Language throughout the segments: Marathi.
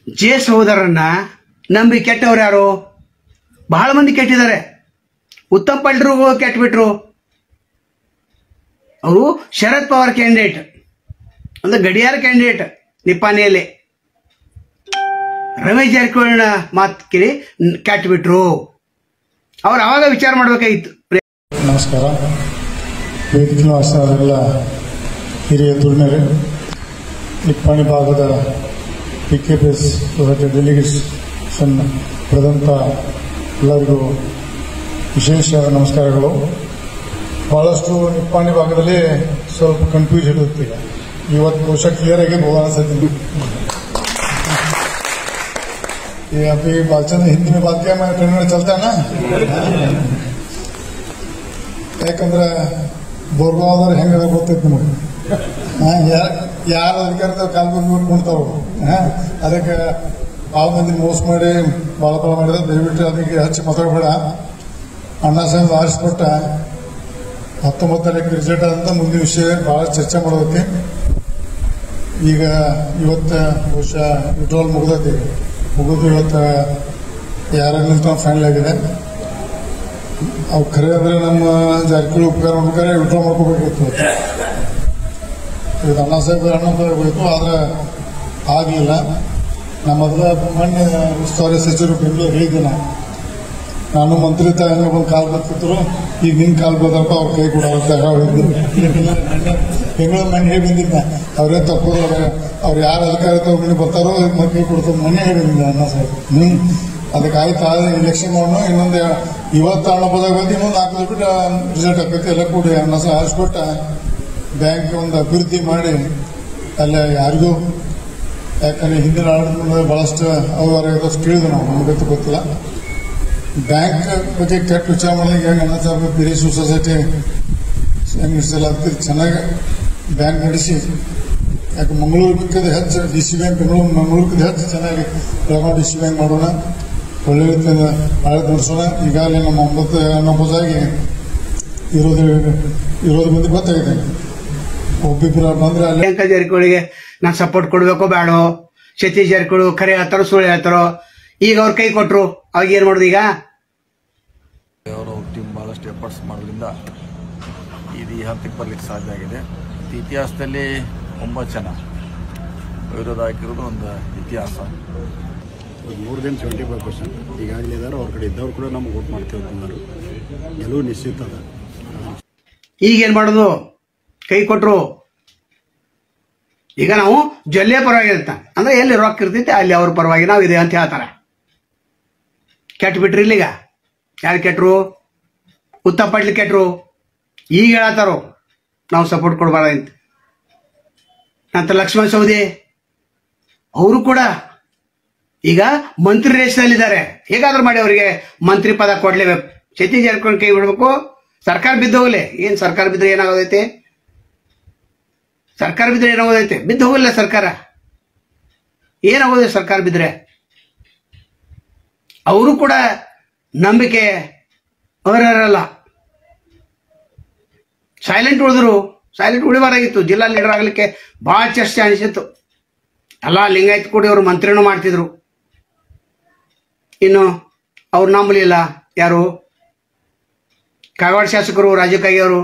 ಜೆ ಸಹೋದರನ್ನ ನಂಬಿ ಕೆಟ್ಟವ್ರು ಯಾರು? ಬಹಳ ಮಂದಿ ಕೆಟ್ಟಿದ್ದಾರೆ. ಉತ್ತಮ್ ಪಾಟೀಲ್ರು ಕೆಟ್ಟಬಿಟ್ರು. ಅವರು ಶರದ್ ಪವಾರ್ ಕ್ಯಾಂಡಿಡೇಟ್, ಅಂದ್ರೆ ಗಡಿಯಾರ ಕ್ಯಾಂಡಿಡೇಟ್ ನಿಪ್ಪಾಣಿಯಲ್ಲಿ. ರಮೇಶ್ ಜಾರಕಿಹೊಳಿನ ಮಾತು ಕೇಳಿ ಕೆಟ್ಟಬಿಟ್ರು. ಅವ್ರು ಆವಾಗ ವಿಚಾರ ಮಾಡಬೇಕಾಗಿತ್ತು. ನಮಸ್ಕಾರ. ವೇದಿಕೆ ವಾಸನೆಲ್ಲ ಹಿರಿಯ ದುರ್ನರು, ನಿಪ್ಪಾಣಿ ಭಾಗದ PKPS ಡೆಲಿಗೇಷನ್ ಪಡೆದಂಥ ಎಲ್ಲರಿಗೂ ವಿಶೇಷ ನಮಸ್ಕಾರಗಳು. ಬಹಳಷ್ಟು ನಿಪ್ಪಾಣಿ ಭಾಗದಲ್ಲಿ ಸ್ವಲ್ಪ ಕನ್ಫ್ಯೂಸ್ ಇರುತ್ತೆ. ಇವತ್ತು ಬಹುಶಃ ಕ್ಲಿಯರ್ ಆಗಿ ಅನ್ಸುತ್ತೆ. ये अभी बालचंद हिंदी में बात किया, मैं ट्रेन में चलता है ना, ಯಾಕಂದ್ರೆ ಬೋರ್ಗಾವ್ದವ್ರು ಹೆಂಗ ಗೊತ್ತೈತಿ ನಿಮಗೆ. ಯಾರು ಅಧಿಕಾರದ ಕಾಲ್ಬಂದು ಕುಣ್ತಾವ್. ಅದಕ್ಕೆ ಭಾಳ ಮಂದಿ ಮೋಸ ಮಾಡಿ ಭಾಳ ಮಾಡಿದ್ರೆ ದಯವಿಟ್ಟು ಅದಕ್ಕೆ ಹಚ್ಚಿ ಮಾತಾಡಬೇಡ. ಅಣ್ಣ ಸಾಹೇಬ್ ಆರಿಸ್ಬಿಟ್ಟ 19ಕ್ಕೆ ರಿಸಲ್ಟ್ ಅಂತ ಮುಂದಿನ ವಿಷಯ ಭಾಳ ಚರ್ಚೆ ಮಾಡೋದಕ್ಕೆ. ಈಗ ಇವತ್ತು ಬಹುಶಃ ವಿಡ್ರಾಲ್ ಮುಗಿದೈತಿ. ಇವತ್ತು ಯಾರ ನಿಲ್ತಾವ ಫೈನಲ್ ಆಗಿದೆ. ಅವು ಖರೆ ಅಂದ್ರೆ ನಮ್ಮ ಜಾರಕಿಹೊಳಿ ಉಪಕಾರ ಮಾಡ್ಬೇಕಾದ್ರೆ ವಿಡ್ರಾ ಮಾಡ್ಕೋಬೇಕಿತ್ತು. ಇದು ಅಣ್ಣ ಹೋಗಿತ್ತು, ಆದ್ರೆ ಆಗಲಿಲ್ಲ. ನಮ್ಮ ಮೊದಲ ಮೊನ್ನೆ ಉಸ್ತುವಾರಿ ಸಚಿವರು ಬೆಂಗಳೂರು ಹೇಳಿದ್ದಿನ, ನಾನು ಮಂತ್ರಿ ಹೆಂಗ ಬಂದು ಕಾಲ್ ಬರ್ತಿದ್ರು, ಈಗ ನಿನ್ ಕಾಲ್ ಬಂದಪ್ಪ ಅವ್ರ ಕೈ ಕೂಡ ಬೆಂಗಳೂರು ಮನೆ ಹೇಳಿ ಬಂದಿದ್ದ. ಅವ್ರೇ ತಪ್ಪೋದ್ರ ಅವ್ರು ಯಾರು ಅಧಿಕಾರ ತಗೊಂಡು ಬರ್ತಾರೋ ಕೈ ಕೊಡ್ತಾರೆ. ಮೊನ್ನೆ ಹೇಳಿ ಬಂದಿದ್ದ ಅಣ್ಣ ಸಾಹೇಬ್. ಅದಕ್ಕೆ ಆಯ್ತು, ಎಲೆಕ್ಷನ್ ಮಾಡೋಣ. ಇನ್ನೊಂದು ಇವತ್ತು ಹಣಪದಾಗ ಬಂದು ಇನ್ನೊಂದು 4 ಬಿಟ್ಟು ರಿಸಲ್ಟ್ ಆಕೈತಿ. ಎಲ್ಲ ಕೂಡಿ ಅಣ್ಣ ಸಹ ಆರಿಸ್ಕೊಟ್ಟ ಬ್ಯಾಂಕ್ ಒಂದು ಅಭಿವೃದ್ಧಿ ಮಾಡಿ ಅಲ್ಲ ಯಾರಿಗೂ. ಯಾಕಂದ್ರೆ ಹಿಂದಿನ ಆಡಳಿತ ಬಹಳಷ್ಟು ಅವ್ಯವಹಾರ ಕೇಳಿದ್ವಿ ನಾವು, ನಮ್ಗೆ ಗೊತ್ತಿಲ್ಲ. ಬ್ಯಾಂಕ್ ಬಗ್ಗೆ ಕೆಟ್ಟ ವಿಚಾರ ಮಾಡಲಿಕ್ಕೆ ಹೆಂಗೆ ಅಣ್ಣ ಸಾಹೇಬ್ ಬೇರೆ ಸೊಸೈಟಿ ಹೆಂಗೆ ನಡೆಸಲ್ಲ ಅಂತ ಚೆನ್ನಾಗಿ ಬ್ಯಾಂಕ್ ನಡೆಸಿ. ಯಾಕೆ ಮಂಗಳೂರಿಗಿಂತ ಹೆಚ್ಚು DC ಬ್ಯಾಂಕ್ ಮಂಗಳೂರಿಗಿಂತ ಹೆಚ್ಚು ಚೆನ್ನಾಗಿ ಬೆಳಗಾವಿ DC ಬ್ಯಾಂಕ್ ಮಾಡೋಣ, ಒಳ್ಳೆ ರೀತಿಯಿಂದ ಆಡಳಿತ ನಡೆಸೋಣ. ಈಗಾಗಲೇ ನಮ್ಮ 9 ಆಗಿ ಇರೋದು ಮಂದಿ ಗೊತ್ತಾಗಿದೆ. ಒಬ್ಬಿಬ್ಬರು ಬಂದ್ರೆ ಅಲ್ಲಿ ಪ್ರಿಯಾಂಕಾ ಜಾರಕಿಹೊಳಿಗೆ ನಾನು ಸಪೋರ್ಟ್ ಕೊಡ್ಬೇಕೋ ಬೇಡೋ, ಸತೀಶ್ ಜಾರಕಿಹೊಳಿ ಖರೆ ಹೇಳ್ತಾರೋ ಸುಳ್ಳು ಹೇಳ್ತಾರೋ. ಈಗ ಅವ್ರ ಕೈ ಕೊಟ್ರು, ಅವಾಗ ಏನ್ ಮಾಡುದು? ಈಗ ಅವರು ಟೀಮ್ ಬಹಳಷ್ಟು ಎಫರ್ಟ್ಸ್ ಮಾಡೋದ್ರಿಂದ ಇದು ಈ ಹಂತಕ್ಕೆ ಬರ್ಲಿಕ್ಕೆ ಸಾಧ್ಯ ಆಗಿದೆ. ಇತಿಹಾಸದಲ್ಲಿ 9 ಜನ ವಿರೋಧ ಹಾಕಿರೋದು ಒಂದು ಇತಿಹಾಸ. ಮೋರ್ ದೆನ್ 75% ಈಗಾಗಲೇ ಇದ್ದಾರೆ. ಅವ್ರ ಕಡೆ ಇದ್ದವ್ರು ಕೂಡ ನಮ್ಗೆ ವೋಟ್ ಮಾಡ್ತೇವೆ ಅನ್ನೋರು ಗೆಲುವು ನಿಶ್ಚಿತ ಅದ. ಈಗೇನ್ ಮಾಡೋದು? ಕೈ ಕೊಟ್ರು. ಈಗ ನಾವು ಜೊಲ್ಲೆ ಪರವಾಗಿ ಇರ್ತಾನೆ ಅಂದ್ರೆ ಎಲ್ಲಿ ರೊಕ್ಕ ಇರ್ತೈತೆ ಅಲ್ಲಿ ಅವ್ರ ಪರವಾಗಿ ನಾವು ಇದೆ ಅಂತ ಹೇಳ್ತಾರೆ. ಕೆಟ್ಟ ಬಿಟ್ರಿ ಇಲ್ಲಿಗ. ಯಾರು ಕೆಟ್ಟರು? ಉತ್ತಮ್ ಪಾಟೀಲ್ ಕೆಟ್ಟರು. ಈಗ ಹೇಳತ್ತಾರೋ ನಾವು ಸಪೋರ್ಟ್ ಕೊಡಬಾರ್ದಂತ. ನಂತರ ಲಕ್ಷ್ಮಣ ಸವದಿ ಅವರು ಕೂಡ ಈಗ ಮಂತ್ರಿ ರೇಸ್ನಲ್ಲಿದ್ದಾರೆ. ಹೇಗಾದ್ರೂ ಮಾಡಿ ಅವರಿಗೆ ಮಂತ್ರಿ ಪದ ಕೊಡ್ಲೇಬೇಕು. ಸತೀಶ್ ಜಾರಕಿಹೊಳಿ ಕೈ ಬಿಡ್ಬೇಕು. ಸರ್ಕಾರ ಬಿದ್ದೋಗ್ಲಿ. ಏನ್ ಸರ್ಕಾರ ಬಿದ್ದರೆ ಏನಾಗೋದೈತೆ? ಸರ್ಕಾರ ಬಿದ್ದರೆ ಏನಾಗೋದೈತೆ? ಬಿದ್ದು ಹೋಗಲ್ಲ ಸರ್ಕಾರ. ಏನಾಗೋದೈತೆ ಸರ್ಕಾರ ಬಿದ್ದರೆ? ಅವರು ಕೂಡ ನಂಬಿಕೆ ಅವರಲ್ಲ. ಸೈಲೆಂಟ್ ಉಳಿದ್ರು. ಸೈಲೆಂಟ್ ಉಳಿಬಾರಾಗಿತ್ತು. ಜಿಲ್ಲಾ ಲೀಡರ್ ಆಗಲಿಕ್ಕೆ ಭಾಳ ಚರ್ಚೆ ಅನಿಸಿತ್ತು. ಎಲ್ಲ ಲಿಂಗಾಯತ್ ಕೂಡಿ ಅವರು ಮಂತ್ರಿನೂ ಮಾಡ್ತಿದ್ರು. ಇನ್ನು ಅವ್ರು ನಂಬಲಿಲ್ಲ. ಯಾರು? ಕಾಗವಾಡ ಶಾಸಕರು, ರಾಜಕಾಯಿಯವರು.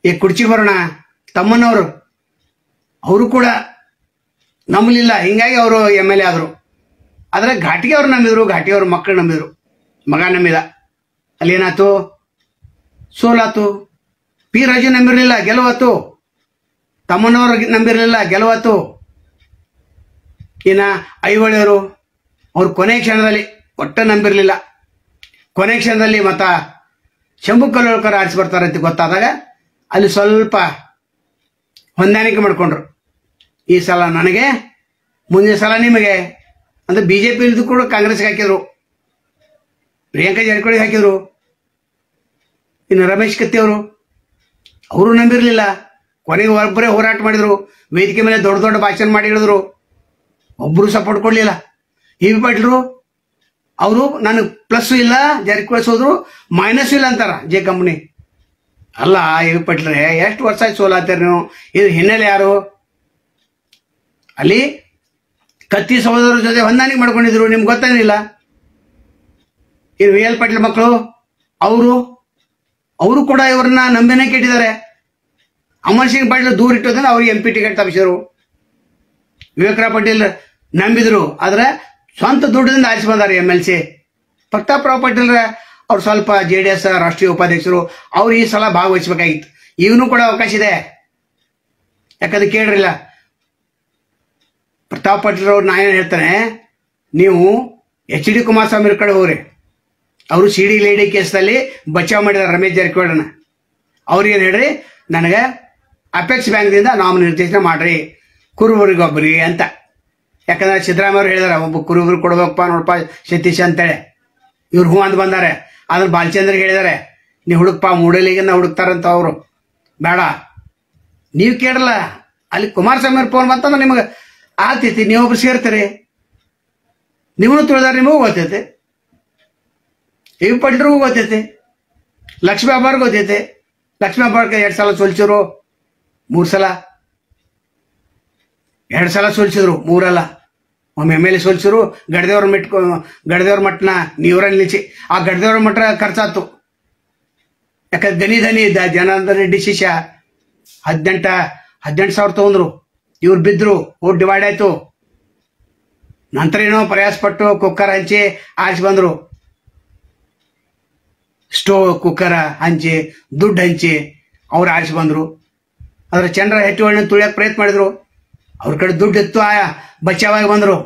ಈ ಕುರ್ಚಿ ಬರೋಣ ತಮ್ಮನವರು, ಅವರು ಕೂಡ ನಂಬಲಿಲ್ಲ. ಹಿಂಗಾಗಿ ಅವರು MLA ಆದರು. ಆದರೆ ಘಾಟಿಗೆ ಅವ್ರು ನಂಬಿದ್ರು. ಘಾಟಿಯವ್ರ ಮಕ್ಕಳು ನಂಬಿದ್ರು. ಮಗ ನಂಬಿದ. ಅಲ್ಲೇನಾಯ್ತು? ಸೋಲಾತು. P. ರಾಜು ನಂಬಿರಲಿಲ್ಲ, ಗೆಲುವತ್ತು. ತಮ್ಮನವರು ನಂಬಿರಲಿಲ್ಲ, ಗೆಲುವತ್ತು. ಇನ್ನು ಐಹೊಳೆಯವರು ಅವ್ರು ಕೊನೆ ಕ್ಷಣದಲ್ಲಿ ಒಟ್ಟ ನಂಬಿರಲಿಲ್ಲ. ಕೊನೆ ಕ್ಷಣದಲ್ಲಿ ಮತ ಶಂಭು ಕಲ್ಲೋಳ್ಕರ್ ಆರಿಸಿ ಬರ್ತಾರಂತ ಗೊತ್ತಾದಾಗ ಅಲ್ಲಿ ಸ್ವಲ್ಪ ಹೊಂದಾಣಿಕೆ ಮಾಡಿಕೊಂಡ್ರು. ಈ ಸಲ ನನಗೆ, ಮುಂದಿನ ಸಲ ನಿಮಗೆ ಅಂತ BJP ಇಳಿದು ಕೂಡ ಕಾಂಗ್ರೆಸ್ಗೆ ಹಾಕಿದ್ರು. ಪ್ರಿಯಾಂಕಾ ಜಾರಕಿಹೊಳಿಗೆ ಹಾಕಿದ್ರು. ಇನ್ನು ರಮೇಶ್ ಕತ್ತಿ ಅವರು ನಂಬಿರಲಿಲ್ಲ. ಕೊನೆಗೆ ಒಬ್ಬರೇ ಹೋರಾಟ ಮಾಡಿದ್ರು. ವೇದಿಕೆ ಮೇಲೆ ದೊಡ್ಡ ದೊಡ್ಡ ಭಾಷಣ ಮಾಡಿ ಹೇಳಿದ್ರು. ಒಬ್ಬರು ಸಪೋರ್ಟ್ ಕೊಡಲಿಲ್ಲ. EV ಪಾಟೀಲ್ರು ಅವರು ನನಗೆ ಪ್ಲಸ್ಸು ಇಲ್ಲ, ಜಾರಕಿಹೊಳಿ ಸೋದ್ರು ಮೈನಸ್ಸು ಇಲ್ಲ ಅಂತಾರ ಜೆ ಕಂಪ್ನಿ. ಅಲ್ಲ EV ಪಾಟೀಲ್ರೆ, ಎಷ್ಟು ವರ್ಷ ಆಯ್ತು ಸೋಲಾತೀರಿ ನೀವು? ಇದು ಹಿನ್ನೆಲೆ ಯಾರು? ಅಲ್ಲಿ ಕತ್ತಿ ಸಹೋದರರ ಜೊತೆ ಹೊಂದಾಣಿಕೆ ಮಾಡ್ಕೊಂಡಿದ್ರು, ನಿಮ್ಗೆ ಗೊತ್ತೇನಿಲ್ಲ? ಈ ವಿ ಎಲ್ ಪಾಟೀಲ್ ಮಕ್ಕಳು ಅವರು ಕೂಡ ಇವ್ರನ್ನ ನಂಬಿನೇ ಕೆಟ್ಟಿದ್ದಾರೆ. ಅಮರ್ ಸಿಂಗ್ ಪಾಟೀಲ್ ದೂರ ಇಟ್ಟೋದನ್ನ ಅವ್ರಿಗೆ MP ಟಿಕೆಟ್ ತಪ್ಪಿಸಿದ್ರು. ವಿವೇಕರಾವ್ ಪಾಟೀಲ್ ನಂಬಿದ್ರು, ಆದ್ರೆ ಸ್ವಂತ ದುಡ್ಡಿಂದ ಆರಿಸಿ ಬಂದಾರೆ MLC. ಪ್ರತಾಪರಾವ್ ಪಾಟೀಲ್ ಅವ್ರು ಸ್ವಲ್ಪ JDS ರಾಷ್ಟ್ರೀಯ ಉಪಾಧ್ಯಕ್ಷರು, ಅವ್ರು ಈ ಸಲ ಭಾಗವಹಿಸ್ಬೇಕಾಗಿತ್ತು. ಇವನು ಕೂಡ ಅವಕಾಶ ಇದೆ. ಯಾಕಂದ್ರೆ ಕೇಳ್ರಿಲ್ಲ, ಪ್ರತಾಪ್ ಪಾಟೀಲ್ ಅವ್ರು ನಾ ಏನು ಹೇಳ್ತಾನೆ, ನೀವು HD ಕುಮಾರಸ್ವಾಮಿ ಕಡೆ ಹೋಗ್ರಿ. ಅವರು CD ಲೇಡಿ ಕೇಸ್ನಲ್ಲಿ ಬಚಾವ್ ಮಾಡಿದಾರೆ ರಮೇಶ್ ಜಾರಕಿಹೊಳಿನ. ಅವ್ರಿಗೇನು ಹೇಳ್ರಿ, ನನಗೆ ಅಪೆಕ್ಸ್ ಬ್ಯಾಂಕ್ದಿಂದ ನಾಮನಿರ್ದೇಶನ ಮಾಡ್ರಿ ಕುರುಬರಿಗೊಬ್ಬರಿಗೆ ಅಂತ. ಯಾಕಂದ್ರೆ ಸಿದ್ದರಾಮಯ್ಯ ಅವ್ರು ಹೇಳಿದಾರೆ, ಒಬ್ಬ ಕುರುಬರು ಕೊಡ್ಬೇಕಪ್ಪ ನೋಡಪ್ಪ ಸತೀಶ್ ಅಂತೇಳಿ. ಇವ್ರು ಹೂ ಅಂತ ಬಂದಾರೆ. ಆದ್ರೆ ಬಾಲಚಂದ್ರಿಗೆ ಹೇಳಿದಾರೆ, ನೀವು ಹುಡುಕ್ಪ ಮೂಡಲಿಗೆನ ಹುಡುಕ್ತಾರಂತ ಅವರು. ಬೇಡ, ನೀವು ಕೇಳಲ್ಲ. ಅಲ್ಲಿ ಕುಮಾರಸ್ವಾಮಿ ಅವ್ರ ಫೋನ್ ಬಂತಂದ್ರೆ ನಿಮಗೆ ಆಗ್ತೈತಿ, ನೀವೊಬ್ರು ಸೇರ್ತೀರಿ. ನಿಮ್ಮನ್ನು ತಿಳಿದಾರೆ, ನಿಮಗೂ ಗೊತ್ತೈತೆ. ಪಾಟೀಲ್ರಿಗೂ ಗೊತ್ತೈತೆ, ಲಕ್ಷ್ಮೀ ಹಬ್ಬಾರ್ಗೂ ಗೊತ್ತೈತೆ. ಲಕ್ಷ್ಮೀ ಹಬ್ಬಾರ್ಗೆ 2 ಸಲ ಸೋಲ್ಸಿದ್ರು, 3 ಸಲ 2 ಸಲ ಸೋಲ್ಸಿದ್ರು, 3 ಅಲ್ಲ. ಒಮ್ಮೆ MLA ಸೋಲ್ಸಿದ್ರು. ಗಡದೇವ್ರ ಮಠನ ನೀವ್ರ ನಿಲ್ಲಿಸಿ ಆ ಗಡದೇವ್ರ ಮಠ ಖರ್ಚಾತು. ಯಾಕಂದ್ರೆ ಧನಿ ಇದ್ದ ಜನಾರ್ದನ ರೆಡ್ಡಿ ಶಿಷ್ಯ 18,000 ತಗೊಂಡ್ರು. ಇವ್ರು ಬಿದ್ರು, ಓಟ್ ಡಿವೈಡ್ ಆಯ್ತು. ನಂತರ ಏನೋ ಪ್ರಯಾಸ ಪಟ್ಟು ಕುಕ್ಕರ್ ಹಂಚಿ ಆರಿಸಿ ಬಂದ್ರು. ಸ್ಟೋವ್ ಕುಕ್ಕರ ಹಂಚಿ ದುಡ್ಡು ಹಂಚಿ ಅವ್ರು ಆರಿಸಿ ಬಂದರು. ಅದ್ರ ಚಂದ್ರ ಹೆಟ್ಟಿಗಳನ್ನ ತುಳಿಯೋಕೆ ಪ್ರಯತ್ನ ಮಾಡಿದ್ರು. ಅವ್ರ ಕಡೆ ದುಡ್ಡು ಇತ್ತು, ಬಚಾವಾಗಿ ಬಂದರು.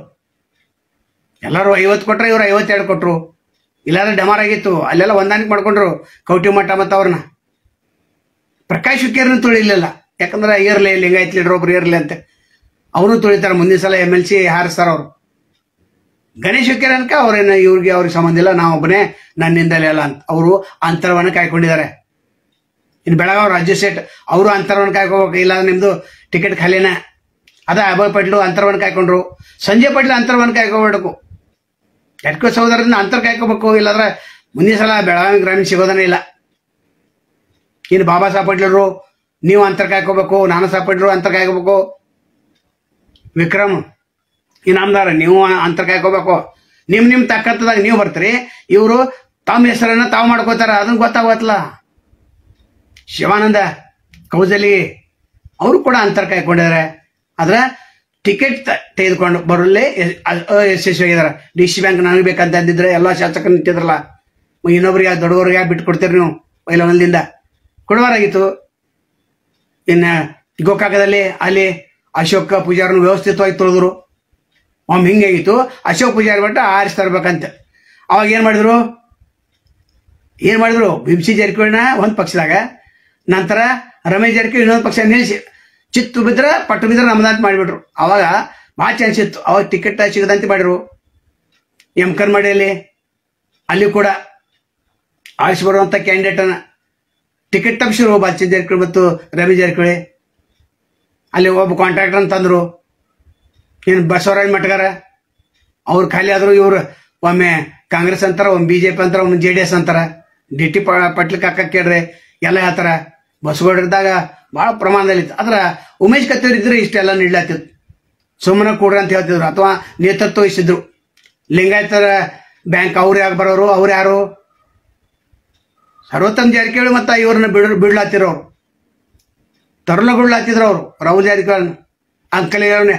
ಎಲ್ಲರೂ 50 ಕೊಟ್ರೆ ಇವ್ರು 52 ಕೊಟ್ಟರು. ಇಲ್ಲಾಂದ್ರೆ ಡಮಾರ್ ಆಗಿತ್ತು. ಅಲ್ಲೆಲ್ಲ ಹೊಂದಾಣಿಕೆ ಮಾಡ್ಕೊಂಡ್ರು ಕೌಟಿ ಮಠ ಮತ್ತು ಅವ್ರನ್ನ. ಪ್ರಕಾಶ್ ಹುಕ್ಕೇರ್ನ ತುಳಿಲಿಲ್ಲ, ಯಾಕಂದ್ರೆ ಇರಲಿ ಲಿಂಗಾಯತ್ ಲೀಡರ್ ಒಬ್ರು ಇರಲಿ ಅಂತ. ಅವರು ತುಳಿತಾರೆ. ಮುಂದಿನ ಸಲ MLC ಹಾರಿಸ್ತಾರೆ ಅವರು. ಗಣೇಶ್ ಹುಕ್ಕೇರ್ ಅನ್ಕ ಅವ್ರೇನು ಅವ್ರಿಗೆ ಸಂಬಂಧ ಇಲ್ಲ, ನಾವೊಬ್ಬನೇ ನನ್ನಿಂದಲೇ ಅಲ್ಲ ಅಂತ ಅವರು ಅಂತರವನ್ನು ಕಾಯ್ಕೊಂಡಿದ್ದಾರೆ. ಇನ್ನು ಬೆಳಗಾವಿ ರಾಜ್ಯ ಸೆಟ್ ಅವರು ಅಂತರವನ್ನು ಕಾಯ್ಕೋಬೇಕು, ಇಲ್ಲ ನಿಮ್ದು ಟಿಕೆಟ್ ಖಾಲಿನ. ಅದ ಅಭಯ್ ಪಾಟೀಲ್ ಅಂತರವನ್ನು ಕಾಯ್ಕೊಂಡ್ರು. ಸಂಜಯ್ ಪಾಟೀಲ್ ಅಂತರವನ್ನು ಕಾಯ್ಕೋಬೇಕು. ಜಾರಕಿಹೊಳಿ ಸಹೋದರರಿಂದ ಅಂತರ ಕಾಯ್ಕೋಬೇಕು, ಇಲ್ಲಾಂದ್ರೆ ಮುಂದಿನ ಸಲ ಬೆಳಗಾವಿ ಗ್ರಾಮೀಣ ಸಿಗೋದನೇ ಇಲ್ಲ. ಇನ್ನು ಬಾಬಾ ಸಾಹೇಬ್ ಪಾಟೀಲರು ನೀವು ಅಂತರ ಕಾಯ್ಕೋಬೇಕು, ನಾನಾ ಸಾಹೇಬ್ ಪಾಟೀಲರು ಅಂತರ ಕಾಯ್ಕೋಬೇಕು. ವಿಕ್ರಮ್ ಇನಾಮದಾರ ನೀವು ಅಂತರ ಕಾಯ್ಕೋಬೇಕು. ನಿಮ್ಮ ತಾಕತ್ತದಾಗ ನೀವು ಬರ್ತೀರಿ, ಇವರು ತಮ್ಮ ಹೆಸರನ್ನ ತಾವು ಮಾಡ್ಕೋತಾರ, ಅದನ್ನ ಗೊತ್ತಾಗತ್ತಲ್ಲ. ಶಿವಾನಂದ ಕೌಜಲಿ ಅವರು ಕೂಡ ಅಂತರ ಕಾಯ್ಕೊಂಡಿದ್ದಾರೆ. ಆದ್ರೆ ಟಿಕೆಟ್ ತೆಗೆದುಕೊಂಡು ಬರಲ್ಲೇ ಯಶಸ್ವಿಯಾಗಿದ್ದಾರೆ. DC ಬ್ಯಾಂಕ್ ನನಗೆ ಬೇಕಂತ ಅಂದಿದ್ರೆ ಎಲ್ಲ ಶಾಸಕರು ನಿಂತಿದ್ರಲ್ಲ, ಇನ್ನೊಬ್ರಿಗೆ ದೊಡ್ಡವ್ರಿಗೆ ಬಿಟ್ಟು ಕೊಡ್ತೀರಿ ನೀವು ಹೊಲದಿಂದ ಕೊಡುವಾರಾಗಿತ್ತು. ಇನ್ನು ಗೋಕಾಕದಲ್ಲಿ ಅಲ್ಲಿ ಅಶೋಕ್ ಪೂಜಾರನ್ನು ವ್ಯವಸ್ಥಿತವಾಗಿ ತೊಳೆದ್ರು. ಒಮ್ಮೆ ಹಿಂಗಾಗಿತ್ತು, ಅಶೋಕ್ ಪೂಜಾರಿ ಮಟ್ಟ ಆರಿಸಿ ತರ್ಬೇಕಂತ. ಅವಾಗ ಏನು ಮಾಡಿದ್ರು ಬಿಂಸಿ ಜಾರಕಿಹೊಳಿನ ಒಂದು ಪಕ್ಷದಾಗ, ನಂತರ ರಮೇಶ್ ಜಾರಕಿಹೊಳಿ ಇನ್ನೊಂದು ಪಕ್ಷ ನಿಲ್ಲಿಸಿ ಚಿತ್ತು ಬಿದ್ರೆ ಪಟ್ಟು ಬಿದ್ರೆ ನಮ್ಮದಂತ ಮಾಡಿಬಿಟ್ರು. ಅವಾಗ ಭಾಳ ಚಾನ್ಸ್ ಇತ್ತು, ಅವಾಗ ಟಿಕೆಟ್ ಸಿಗದಂತೆ ಮಾಡಿರು. ಕರ್ಮಡಿಯಲ್ಲಿ ಅಲ್ಲಿ ಕೂಡ ಆರಿಸಿ ಬರುವಂಥ ಕ್ಯಾಂಡಿಡೇಟನ್ನು ಟಿಕೆಟ್ ತಪ್ಪಿಸಿರು ಬಾಲಚಂದ್ರ ಜಾರಕಿಹೊಳಿ ಮತ್ತು ರಮೇಶ್ ಜಾರಕಿಹೊಳಿ. ಅಲ್ಲಿ ಒಬ್ಬ ಕಾಂಟ್ರಾಕ್ಟರ್ ಅಂತಂದ್ರು, ಏನು ಬಸವರಾಜ್ ಮಠಗಾರ, ಅವ್ರು ಖಾಲಿ ಆದರು. ಇವ್ರು ಒಮ್ಮೆ ಕಾಂಗ್ರೆಸ್ ಅಂತಾರ, ಒಮ್ಮೆ BJP ಅಂತಾರ, ಒಮ್ಮೆ JDS ಅಂತಾರ. DT ಪಾಟೀಲ್ ಕಾಕ ಕೇಳ್ರಿ ಎಲ್ಲ ಹೇಳ್ತಾರ. ಬಸವಗೌಡರಿದ್ದಾಗ ಭಾಳ ಪ್ರಮಾಣದಲ್ಲಿ ಇತ್ತು. ಆದ್ರೆ ಉಮೇಶ್ ಕತ್ತೂರಿ ಇದ್ರೆ ಇಷ್ಟೆಲ್ಲ ನೀಡ್ಲಾತಿತ್ತು. ಸುಮ್ಮನೆ ಕೂಡ್ರಿ ಅಂತ ಹೇಳ್ತಿದ್ರು, ಅಥವಾ ನೇತೃತ್ವ ವಹಿಸಿದ್ರು. ಲಿಂಗಾಯತರ ಬ್ಯಾಂಕ್ ಅವ್ರು ಯಾಕೆ ಬರೋರು, ಅವ್ರು ಯಾರು? ಸರ್ವೋತ್ತಮ್ ಜಾರಕಿಹೊಳಿ ಮತ್ತು ಇವ್ರನ್ನ ಬಿಡ್ಲಾತಿರೋರು, ತರುಣಗೊಳ್ಳಾತಿದ್ರು ಅವರು. ರಾಹುಲ್ ಜಾರಕಿಹೊಳಿ ಅಂಕಲಿಯವ್ರನ್ನ,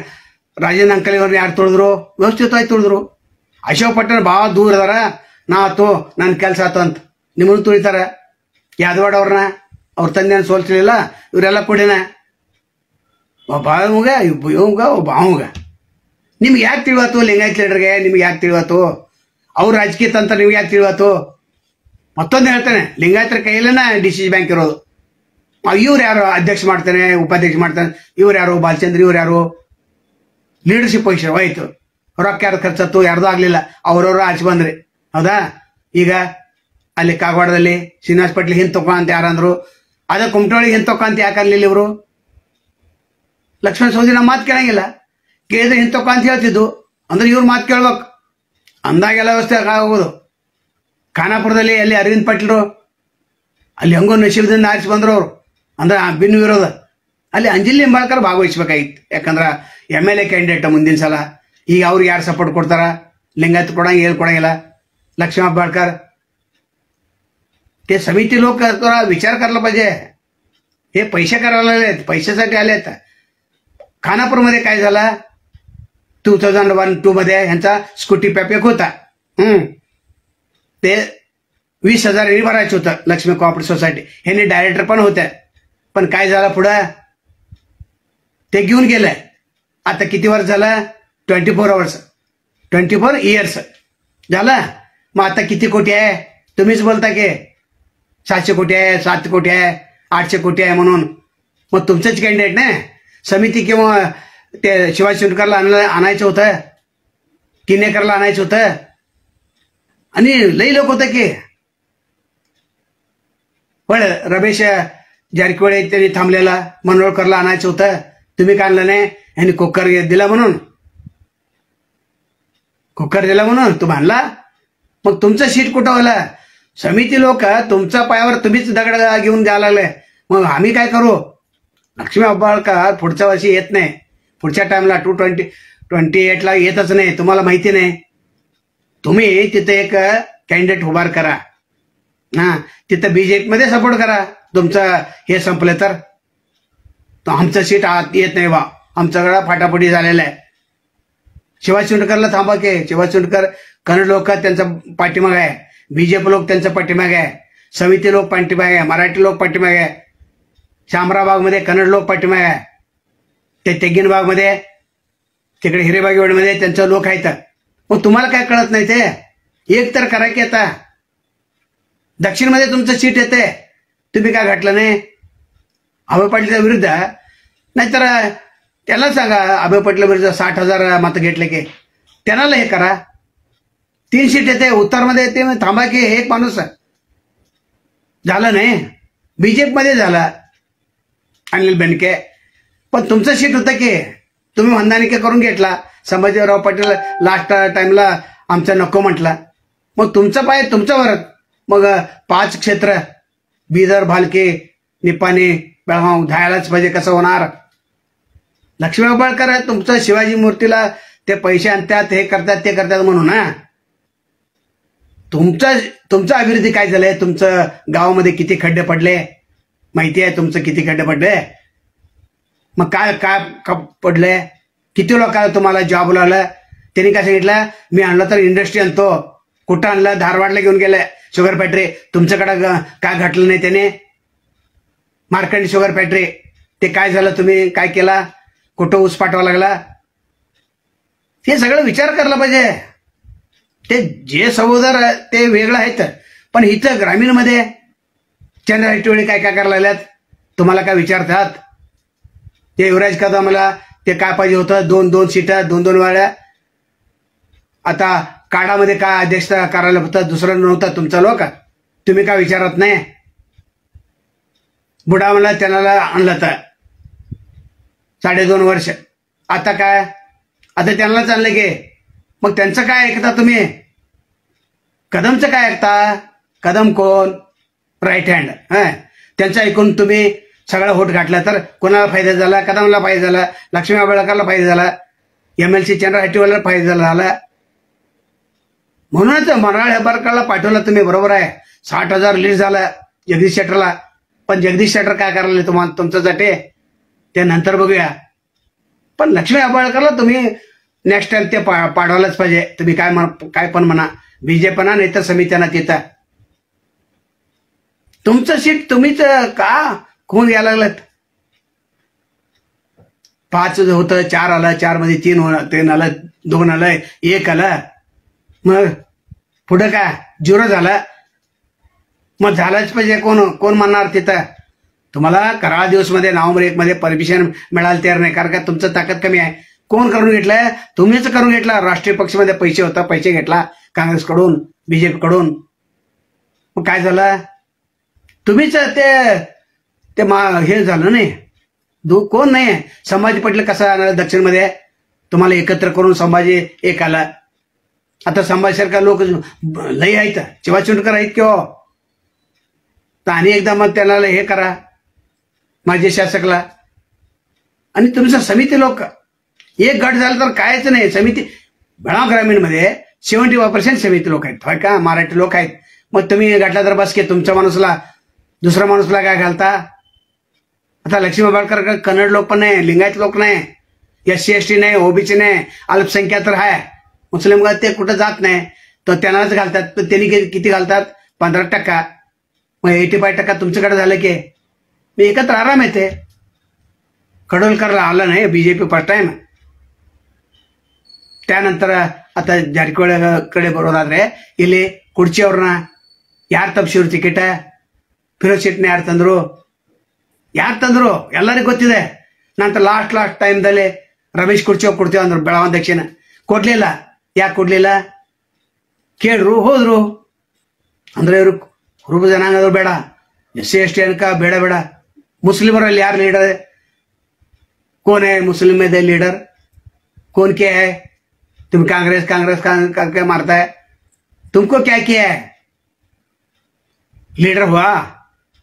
ರಾಜೇಂದ್ರ ಅಂಕಲಿಯವ್ರನ್ನ ಯಾರು ತುಳಿದ್ರು? ವ್ಯವಸ್ಥಿತವಾಗಿ ತುಳಿದ್ರು. ಅಶೋಕ್ ಪಟ್ಟಣ ಭಾಳ ದೂರ ಅದಾರ, ನಾ ಆತು ನನ್ನ ಕೆಲಸ ಆತು ಅಂತ ನಿಮ್ಮನ್ನು ತುಳಿತಾರೆ. ಯಾದವಾಡ ಅವ್ರನ್ನ ಅವ್ರ ತಂದೆಯನ್ನು ಸೋಲ್ಸಲಿಲ್ಲ, ಇವರೆಲ್ಲ ಕೂಡಿನ ಒಬ್ಬ ಅವಂಗ ಇವಂಗ ಒಬ್ಬ ಅವಂಗ. ನಿಮ್ಗೆ ಯಾಕೆ ತಿಳಿವಾತು? ಲಿಂಗಾಯತ್ ಲೀಡರ್ಗೆ ನಿಮ್ಗೆ ಯಾಕೆ ತಿಳಿವಾತು? ಅವ್ರ ರಾಜಕೀಯ ತಂತ್ರ ನಿಮ್ಗೆ ಯಾಕೆ ತಿಳಿವಾತು? ಮತ್ತೊಂದು ಹೇಳ್ತಾನೆ, ಲಿಂಗಾಯತರ ಕೈಯಲ್ಲೇನ DC ಬ್ಯಾಂಕ್ ಇರೋದು. ಇವ್ರು ಯಾರು ಅಧ್ಯಕ್ಷ ಮಾಡ್ತಾನೆ, ಉಪಾಧ್ಯಕ್ಷ ಮಾಡ್ತಾನೆ, ಇವ್ರು ಯಾರು? ಬಾಲಚಂದ್ರ ಇವ್ರು ಯಾರು? ಲೀಡರ್ಶಿಪ್ ಪೊಸಿಷನ್ ಹೋಯ್ತು. ರೊಕ್ಕ ಯಾರು ಖರ್ಚತ್ತು? ಯಾರ್ದು ಆಗಲಿಲ್ಲ, ಅವ್ರವ್ರು ಆಚೆ ಬಂದ್ರಿ. ಹೌದಾ? ಈಗ ಅಲ್ಲಿ ಕಾಗವಾಡದಲ್ಲಿ ಶ್ರೀನಿವಾಸ್ ಪಾಟೀಲ್ ಹಿಂದೆ ತಗೋ ಅಂತ ಯಾರಂದ್ರು, ಅದ ಕುಮಟೋಳಿಗೆ ಹಿಂದೆ ತಗೋ ಅಂತ ಯಾಕೆ ಅನ್ಲಿಲ್ಲ ಇವರು? ಲಕ್ಷ್ಮಣ ಸವದಿ ನಮ್ಮ ಮಾತು ಕೇಳಂಗಿಲ್ಲ, ಕೇಳಿದ್ರೆ ಹಿಂದೆ ತಗೋ ಅಂತ ಹೇಳ್ತಿದ್ದು. ಅಂದ್ರೆ ಇವ್ರ ಮಾತು ಕೇಳ್ಬೇಕು, ಅಂದಾಗೆಲ್ಲ ವ್ಯವಸ್ಥೆ ಆಗೋದು. ಖಾನಾಪುರದಲ್ಲಿ ಅಲ್ಲಿ ಅರವಿಂದ್ ಪಾಟೀಲ್ರು ಅಲ್ಲಿ ಹೆಂಗೋ ನಶೀಬದಿಂದ ಆರಿಸಿ ಬಂದ್ರು ಅವರು, ಅಂದ್ರೆ ಭಿನ್ನ ವಿರೋಧ. ಅಲ್ಲಿ ಅಂಜಲಿ ನಿಂಬಾಳ್ಕರ್ ಭಾಗವಹಿಸ್ಬೇಕಾಗಿತ್ತು, ಯಾಕಂದ್ರೆ MLA ಕ್ಯಾಂಡಿಡೇಟ್ ಮುಂದಿನ ಸಲ. ಈಗ ಅವ್ರಿಗೆ ಯಾರು ಸಪೋರ್ಟ್ ಕೊಡ್ತಾರ? लिंगायत ಕೊಡಂಗಿಲ್ಲ. लक्ष्मी हेब्बाळकर ते समिती लोक थोडा विचार करायला पाहिजे. हे पैसे करायला आलेत, पैशासाठी आलेत. खानापूरमध्ये काय झालं 2001-2 मध्ये ह्यांचा स्कूटी पॅपेक होता. ते 20,000 भरायचं होतं लक्ष्मी कोऑपरेटिव्ह सोसायटी. ह्यांनी डायरेक्टर पण होत्या. पण काय झालं पुढं ते घेऊन गेलंय. आता किती वर्ष झालं? 24 इयर्स झालं. मग आता किती कोटी आहे? तुम्हीच बोलता की 700 कोटी आहे, 7 कोटी आहे, 800 कोटी आहे म्हणून. मग तुमचंच कॅन्डिडेट ना समिती किंवा ते शिवाजी शिवणकरला आणायचं होतं, किनेकरला आणायचं होतं आणि लई लोक होतं की. पण रमेश जारकिहोळी त्यांनी थांबलेला मनोळकरला आणायचं होतं, तुम्ही का आणलं नाही? यांनी कुकर दिला म्हणून तुम्ही आणला. मग तुमचं सीट कुठं होला? समिती लोक तुमच्या पायावर तुम्हीच दगड घेऊन द्यायला लागले. मग आम्ही काय करू? लक्ष्मी हेब्बाळकर पुढच्या वर्षी येत नाही. पुढच्या टाइमला 2028ला येतच नाही. तुम्हाला माहिती नाही. तुम्ही तिथे एक कॅन्डिडेट उभार करा ना, तिथं बीजेपी मध्ये सपोर्ट करा. तुमचं हे संपलं तर आमचं सीट आत येत नाही बा, आमच्याकडं फाटाफटी झालेला आहे. शिवाजी शिवणकरला थांबा की. शिवाजी शिवणकर कन्नड लोक त्यांचा पाठीमाग आहे, बीजेपी लोक त्यांचा पाठीमाग आहे, समिती लोक पाठीमाग आहे, मराठी लोक पाठीमाग आहे, शामराव मध्ये कन्नड लोक पाठीमाग आहे, ते तेगिन बागमध्ये तिकडे हिरेबागेवाडीमध्ये त्यांचे लोक आहेत. मग तुम्हाला काय कळत नाही? ते एक तर करा की. आता दक्षिणमध्ये तुमचं सीट येते, तुम्ही काय घटलं नाही? अभय पाटीलच्या विरुद्ध नाहीतर त्याला सांगा अभय पाटील विरुद्ध 60,000 मतं घेतले की त्यांना हे करा. 3 सीट येते उत्तरमध्ये येते. थांबा की. एक माणूस झालं नाही. बीजेपी मध्ये झाला अनिल बेनके, पण तुमचं सीट होतं की तुम्ही मंदानिके करून घेतला. संभाजीराव पाटील लास्ट टाइमला आमचा नको म्हटला. मग तुमचं पाय तुमच्यावर. मग 5 क्षेत्र बिदर, भालके, निपाणी, बेळगाव धायलाच पाहिजे. कसं होणार? लक्ष्मी हेब्बाळकर तुमचं शिवाजी मूर्तीला ते पैसे आणतात, हे करतात, ते करतात म्हणून ना. तुमचं अभिवृद्धी काय झालंय? तुमचं गावामध्ये किती खड्डे पडले माहिती आहे? तुमचं किती खड्डे पडले? मग काय पडले? किती लोकांना तुम्हाला जॉब लावलं? त्यांनी काय सांगितलं? मी आणलं तर इंडस्ट्री आणतो. कुठं आणलं? धारवाडला घेऊन गेलं शुगर फॅक्टरी. तुमच्याकडं काय घटलं नाही त्याने? मार्कंडी शुगर फॅक्टरी ते काय झालं? तुम्ही काय केला? कुठं ऊस पाठवा लागला? हे सगळं विचार करायला पाहिजे. ते जे सहोदर ते वेगळं आहेत, पण इथं ग्रामीणमध्ये चंद्रहाटी काय काय करायला लागल्यात? तुम्हाला काय विचारतात? ते युवराज कदमला ते काय पाहिजे होतं? 2-2 सीटा 2-2 वेळा. आता काडामध्ये काय अध्यक्ष करायला होतं? दुसरं नव्हतं तुमचा लोक. तुम्ही काय विचारत नाही? बुडावला त्यांना आणलं तर 2.5 वर्ष. आता काय? आता त्यांनाच आणलं की. मग त्यांचं काय ऐकता तुम्ही? कदमचं काय ऐकता? कदम कोण? Right hand. त्यांचं ऐकून तुम्ही सगळं होट घातला तर कोणाला फायदा झाला? कदमला फायदा झाला, लक्ष्मी हेब्बाळकरला फायदा झाला, MLC चंद्रहाटीवाला फायदा झाला. म्हणूनच मनोहर हेब्बाळकरला पाठवलं तुम्ही. बरोबर आहे. 60,000 लीड झाला जगदीश शेट्टरला. पण जगदीश शेट्टर काय करायला तुम्हाला तुमच्यासाठी ते नंतर बघूया. पण लक्ष्मी हेब्बाळकरला तुम्ही नेक्स्ट टाइम ते पाडवायलाच पाहिजे. तुम्ही काय पण म्हणा, बीजेपीना नाही तर समित्यांना तिथं तुमचं सीट तुम्हीच का कोण घ्यायला लागलात? 5 होतं, 4 आलं, 4 मध्ये 3 आलं, 2 आलं, 1 आलं. मग पुढं काय 0 झालं? मग झालंच पाहिजे. कोण म्हणणार तिथं? तुम्हाला कराळा दिवस मध्ये नोव्हेंबर 1 मध्ये परमिशन मिळायला तयार नाही, कारण का तुमचं ताकद कमी आहे. कोण करून घेतलंय? तुम्हीच करून घेतला. राष्ट्रीय पक्षामध्ये पैसे होता, पैसे घेतला काँग्रेसकडून, बीजेपी कडून. मग काय झालं? तुम्हीच ते हे झालं नाही. कोण नाही. संभाजी पाटील कसा आला दक्षिणमध्ये? तुम्हाला एकत्र करून संभाजी एक आला. आता संभाजीसारखा लोक लई आहेत, शिवाजी शिवणकर आहेत किंवा. तर आणि एकदा मग त्याला हे करा माझे शासकला. आणि तुमचं समिती लोक एक गट झाला तर कायच नाही. समिती बेळगाव ग्रामीणमध्ये 75% समिती लोक आहेत, होय का, मराठी लोक आहेत. मग तुम्ही गटला तर बस की तुमच्या माणूसला दुसऱ्या माणूसला काय घालता. आता लक्ष्मी हेब्बाळकर कन्नड लोक पण नाही, लिंगायत लोक नाही, SC ST नाही, OBC नाही, अल्पसंख्याक तर आहे. मुस्लिम ते कुठं जात नाही तर त्यांनाच घालतात. तर त्यांनी किती घालतात? 15%. मग 85% तुमच्याकडे झालं की मी एकत्र आराम येते. कडोलकरला आलं नाही BJP फर्स्ट टाइम. त्यानंತರ आता ಜಾರಕಿಹೊಳಿ ಬರೋದಾದ್ರೆ ಇಲ್ಲಿ ಕುರ್ಚಿಯವ್ರನ್ನ ಯಾರು ತಪ್ಪಿಸಿದ್ರು ಟಿಕೆಟ್? ಫಿರೋಜ್ ಶೆಟ್ಟಿನ ಯಾರು ತಂದ್ರು ಎಲ್ಲರಿಗೂ ಗೊತ್ತಿದೆ. ನಂತರ ಲಾಸ್ಟ್ ಟೈಮ್ದಲ್ಲಿ ರಮೇಶ್ ಕುರ್ಚಿ ಅವ್ರು ಕೊಡ್ತೀವಿ ಅಂದ್ರು ಬೆಳಗಾವಿ ದಕ್ಷಿಣ. ಕೊಡ್ಲಿಲ್ಲ. ಯಾಕೆ ಕೊಡ್ಲಿಲ್ಲ? ಕೇಳ್ರು ಹೋದ್ರು. ಅಂದ್ರೆ ಇವರು ಕುರುಬ ಜನಾಂಗದವ್ರು ಬೇಡ, SC ST ಅನ್ಕ ಬೇಡ. ಮುಸ್ಲಿಮರಲ್ಲಿ ಯಾರು ಲೀಡರ್? कौन है मुस्लिम में दे लीडर? कौन क्या है? तुम कांग्रेस करके मारता है. तुमको क्या किया है? लीडर हुआ,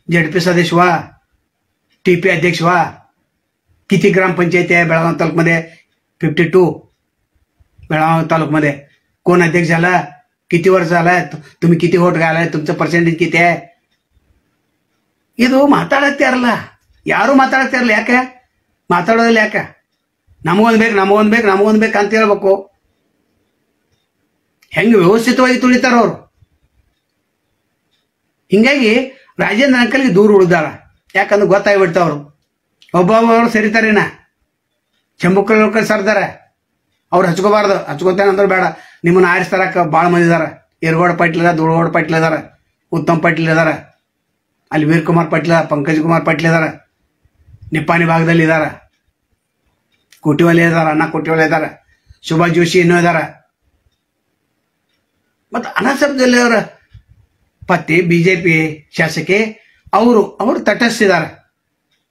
ZP सदस्य हुआ, TP अध्यक्ष हुआ. किती ग्रामपंचायती आहे बेळगाव तालुक्यामध्ये? 52 बेळगाव तालुक्यामध्ये. कोण अध्यक्ष झाला? किती वर्ष झालाय? तुम्ही किती वोट घालाय? तुमचं पर्सेंटेज किती आहे? ಇದು ಮಾತಾಡತ್ತೆ ಇರಲ್ಲ, ಯಾರು ಮಾತಾಡತ್ತೆ ಇರಲ್ಲ. ಯಾಕೆ ಮಾತಾಡೋದಿಲ್ಲ? ಯಾಕೆ? ನಮಗೊಂದು ಬೇಕು ಅಂತ ಹೇಳ್ಬೇಕು. ಹೆಂಗೆ ವ್ಯವಸ್ಥಿತವಾಗಿ ತುಳಿತಾರ ಅವರು. ಹಿಂಗಾಗಿ ರಾಜೇಂದ್ರ ಅಂಕಲ್ಗೆ ದೂರ ಉಳಿದಾಳ. ಯಾಕಂದ್ರೆ ಗೊತ್ತಾಗ್ಬಿಡ್ತಾವ್ರು. ಒಬ್ಬೊಬ್ಬರು ಸರಿತಾರೇನ, ಚಂಬುಕಲ್ ಸರ್ದಾರೆ, ಅವ್ರು ಹಚ್ಕೋಬಾರ್ದು. ಹಚ್ಕೋತೇನಂದ್ರೆ ಬೇಡ, ನಿಮ್ಮನ್ನ ಆರಿಸ್ತಾರಕ್ಕ ಭಾಳ ಮಂದಿ ಇದಾರ. ಯರಗೌಡ ಪಾಟೀಲ್ ಇದಾರ, ಧೂಳಗೌಡ ಪಾಟೀಲ್ ಇದಾರ, ಉತ್ತಮ್ ಪಾಟೀಲ್ ಇದಾರ, ಅಲ್ಲಿ ವೀರ್ ಕುಮಾರ್ ಪಾಟೀಲ್, ಪಂಕಜ್ ಕುಮಾರ್ ಪಾಟೀಲ್ ಇದಾರ, ನಿಪ್ಪಾಣಿ ಭಾಗದಲ್ಲಿ ಇದಾರ, ಕೋಟಿವಾಲೆ ಇದಾರ, ಅಣ್ಣ ಕೋಟಿವಾಲೆ ಇದಾರ, ಸುಭಾಷ್ ಜೋಶಿ ಇನ್ನೂ ಇದಾರ. ಮತ್ತು ಅನಾಸಫ್ ಜಲ್ಲೆ ಅವರ ಪತ್ನಿ BJP ಶಾಸಕಿ ಅವರು ತಟಸ್ಥಿದ್ದಾರೆ.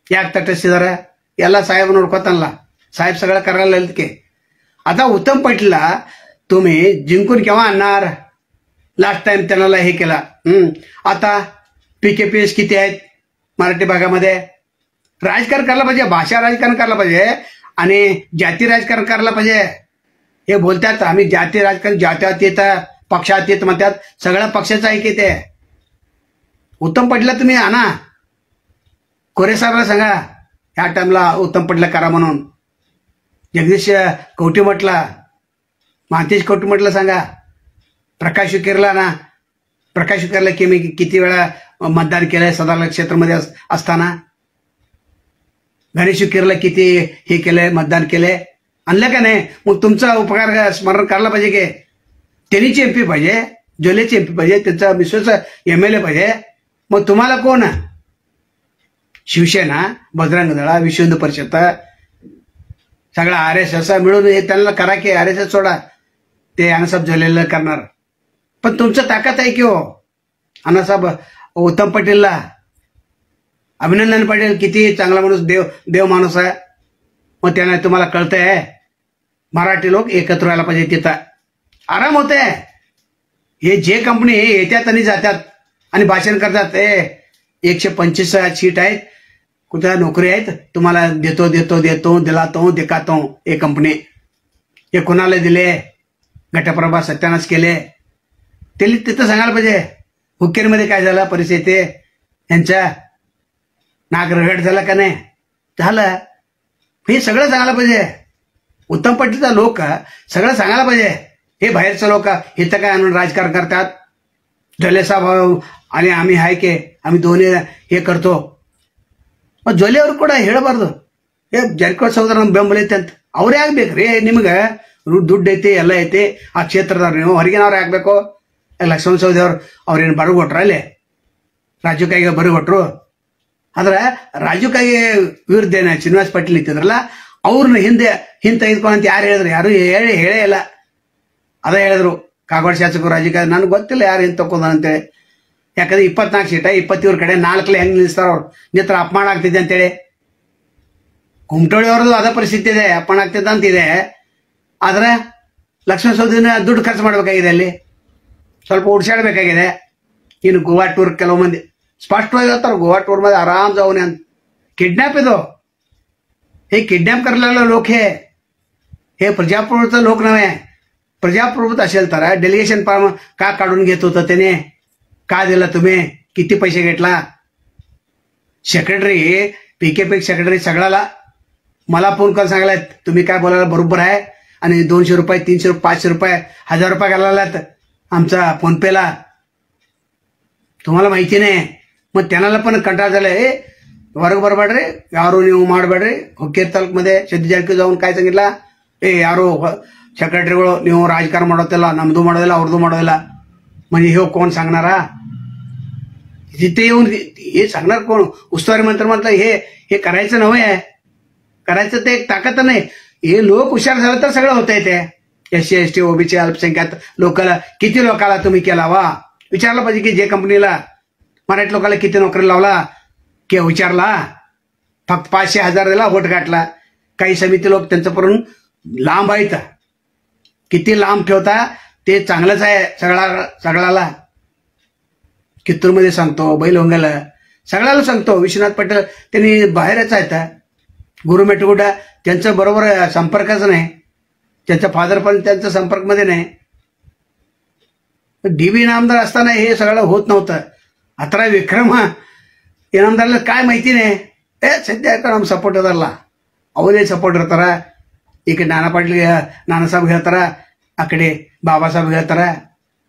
ಯಾಕೆ ತಟಸ್ಥಿದ್ದಾರೆ? ಎಲ್ಲ साहेब ನೋಡ್ಕೋತಾನಲ್ಲ, साहेब सगळं करायला की. आता उत्तम पाटीलला तुम्ही जिंकून केव्हा आणणार? लास्ट टाइम त्यांना हे केला. आता PKPS किती आहेत मराठी भागामध्ये? राजकारण करायला पाहिजे, भाषा राजकारण करायला पाहिजे आणि जाती राजकारण करायला पाहिजे. हे बोलतात आम्ही जाती राजकारण, जात्यातीत पक्षातीत म्हणतात. सगळ्या पक्षाचं आहे की ते. उत्तम पाटीलला तुम्ही आणा, कोरे साहेबला सांगा ह्या टाइमला उत्तम पाटीलला करा म्हणून. जगदीश कवटीमठला, महांतेश कवटीमठला सांगा. प्रकाश विखेरला ना, प्रकाश विखेरला की मी किती वेळा मतदान केलंय सदाला क्षेत्रामध्ये असताना. गणेश विखेरला किती हे केलंय, मतदान केलंय. आणलं का नाही? मग तुमचा उपकार स्मरण करायला पाहिजे की. त्यांनीची MP पाहिजे, जोलेची MP पाहिजे, त्यांचा विश्वास MLA पाहिजे. मग तुम्हाला कोण? शिवसेना, बजरंग दळा, विश्व हिंदू परिषद, सगळा RSS मिळून त्यांना करा की. RSS सोडा, ते अण्णासाहेब जोलेला करणार. पण तुमचं ताकद आहे की हो. अण्णासाहेब उत्तम पाटीलला, अभिनंदन पाटील किती चांगला माणूस, देव माणूस आहे. मग त्यांना तुम्हाला कळतंय मराठी लोक एकत्र व्हायला पाहिजे. तिथं आराम होते. हे जे कंपनी येतात आणि जातात आणि भाषण करतात, 125 सीट आहेत, कुठं नोकरी आहेत, तुम्हाला देतो दिखातो. हे कंपनी हे कोणाला दिले? घटप्रभा सत्यानाश केले. त्यांनी तिथं सांगायला पाहिजे. हुक्केरीमध्ये काय झालं परिस्थिती, यांच्या नाक रगड झाला का नाही झालं, हे सगळं सांगायला पाहिजे. उत्तम पाटीलचा लोक सगळं सांगायला पाहिजे. हे बाहेरचं लोक इथं काय आणून राजकारण करतात. जोले साहेब आणि आम्ही आहे की आम्ही दोन्ही हे करतो. ಮತ್ ಜೊಲೆ ಅವ್ರು ಕೂಡ ಹೇಳಬಾರ್ದು. ಜಾರಕಿಹೊಳಿ ಸಹೋದರ ಬೆಂಬಲ ಐತೆ ಅಂತ ಅವ್ರೇ ಆಗ್ಬೇಕ್ರಿ. ನಿಮ್ಗೆ ದುಡ್ಡು ಐತಿ, ಎಲ್ಲ ಐತಿ, ಆ ಕ್ಷೇತ್ರದವ್ರು ನೀವು ಹೊರಗಿನವ್ರು ಆಗ್ಬೇಕು. ಲಕ್ಷ್ಮಣ ಸವದಿ ಅವ್ರೇನು ಬರಗೊಟ್ರ ಅಲ್ಲಿ ರಾಜು ಕಾಯಿಗೆ ಬರಗೊಟ್ರು. ಆದ್ರೆ ರಾಜು ಕಾಯಿಗೆ ವಿರುದ್ಧ ಏನ ಶ್ರೀನಿವಾಸ್ ಪಾಟೀಲ್ ಇತ್ತಿದ್ರಲ್ಲ, ಅವ್ರನ್ನ ಹಿಂದೆ ತೆಗೆದುಕೊಂಡಂತ ಯಾರು ಹೇಳಿದ್ರು? ಯಾರು ಹೇಳೇ ಇಲ್ಲ. ಅದೇ ಹೇಳಿದ್ರು ಕಾಗವಾಡ ಶಾಸಕರು ರಾಜು ಕಾಯಿ. ನನಗೆ ಗೊತ್ತಿಲ್ಲ ಯಾರು ಹಿಂದೆ ತಕೊಂಡ ಅಂತೇಳಿ. ಯಾಕಂದ್ರೆ 24 ಸೀಟ 24 ಕಡೆ 4 ಹೆಂಗ್ ನಿಲ್ಲಿಸ್ತಾರ ಅವ್ರು? ನಿತ್ರ ಅಪಮಾನ ಆಗ್ತಿದೆ ಅಂತೇಳಿ. ಕುಮಟೋಳಿ ಅವ್ರದ್ದು ಅದ ಪರಿಸ್ಥಿತಿ ಇದೆ, ಅಪಮಾನ ಆಗ್ತಿದ್ದ ಅಂತಿದೆ. ಆದ್ರೆ ಲಕ್ಷ್ಮಣ ಸವದಿನ ದುಡ್ಡು ಖರ್ಚು ಮಾಡ್ಬೇಕಾಗಿದೆ, ಅಲ್ಲಿ ಸ್ವಲ್ಪ ಉಡ್ಸಾಡ್ಬೇಕಾಗಿದೆ. ಇನ್ನು ಗೋವಾ ಟೂರ್ ಕೆಲವು ಮಂದಿ ಸ್ಪಷ್ಟವಾಗಿ ಹೇಳ್ತಾರೆ, ಗೋವಾ ಟೂರ್ मध्ये आराम जाऊन ಅಂತ. किडनॅप आहे तो, हे किडनॅप करलेला लोक हे. हे प्रजाप्रभुत्व लोक नव्हे. प्रजाप्रभुत्व असेल तर डेलिगेशन फॉर्म का काढून घेत होतं त्याने, का दिला तुम्ही, किती पैसे घेतला. सेक्रेटरी PKP सेक्रेटरी सगळ्याला मला फोन करून सांगलात तुम्ही काय बोलायला बरोबर आहे, आणि 200 रुपये 300 रुपये 500 रुपये 1000 रुपये घालायलात आमचा फोनपेला, तुम्हाला ಮಾಹಿತಿ नाही. मग त्यांना पण ಕಂಟಾಳ झालं, ಹೊರಗೆ ಬರಬೇಡ್ರಿ, ಯಾರು ನೀವು ಮಾಡಬೇಡ್ರಿ. ಹುಕ್ಕೇರಿ ತಾಲೂಕಿನಲ್ಲಿ ಸಿದ್ದು ಜಾರಕಿಹೊಳಿ ಅವನು काय सांगितला, ಯಾರು ಸೆಕ್ರೆಟರಿಗಳು ನೀವು ರಾಜಕಾರಣ ಮಾಡೋದಿಲ್ಲ, ನಮ್ದು ಮಾಡೋದಿಲ್ಲ ಅವ್ರದ್ದು ಮಾಡೋದಿಲ್ಲ. म्हणजे हे कोण सांगणारा, तिथे येऊन हे सांगणार कोण. उस्तुवारी मंत्री म्हटलं हे करायचं नव्हे, करायचं ते एक ताकद नाही. हे लोक हुशार झालं तर सगळं होतंय. ते SC ST OBC अल्पसंख्याक लोकाला किती लोकाला तुम्ही केला वा, विचारलं पाहिजे की जे कंपनीला मराठी लोकांना किती नोकरी लावला की विचारला. फक्त 500-1000 दिला, वोट गाठला. काही समिती लोक त्यांच्यापर्यंत लांब आहेत, किती लांब ठेवता ते चांगलंच आहे. सगळ्याला कित्तूरमध्ये सांगतो, बैलवंगाला सगळ्याला सांगतो. विश्वनाथ पाटील त्यांनी बाहेरच आहेत, गुरु मेटगुडा त्यांचं बरोबर संपर्कच नाही, त्यांचा फादर पण त्यांच्या संपर्कमध्ये नाही. DB इनामदार असताना हे सगळं होत नव्हतं. आता विक्रम इनामदारला काय माहिती नाही, ಸದ್ಯ ನಮ್ಮ ಸಪೋರ್ಟ್ ಅದಲ್ಲ, ಅವರೇ ಸಪೋರ್ಟ್ ಇರ್ತಾರ. ಈ ಕಡೆ ನಾನಾ ಸಾಹೇಬ್ ಹೇಳ್ತಾರ, ಆ ಕಡೆ ಬಾಬಾ ಸಾಹೇಬ್ ಹೇಳ್ತಾರ.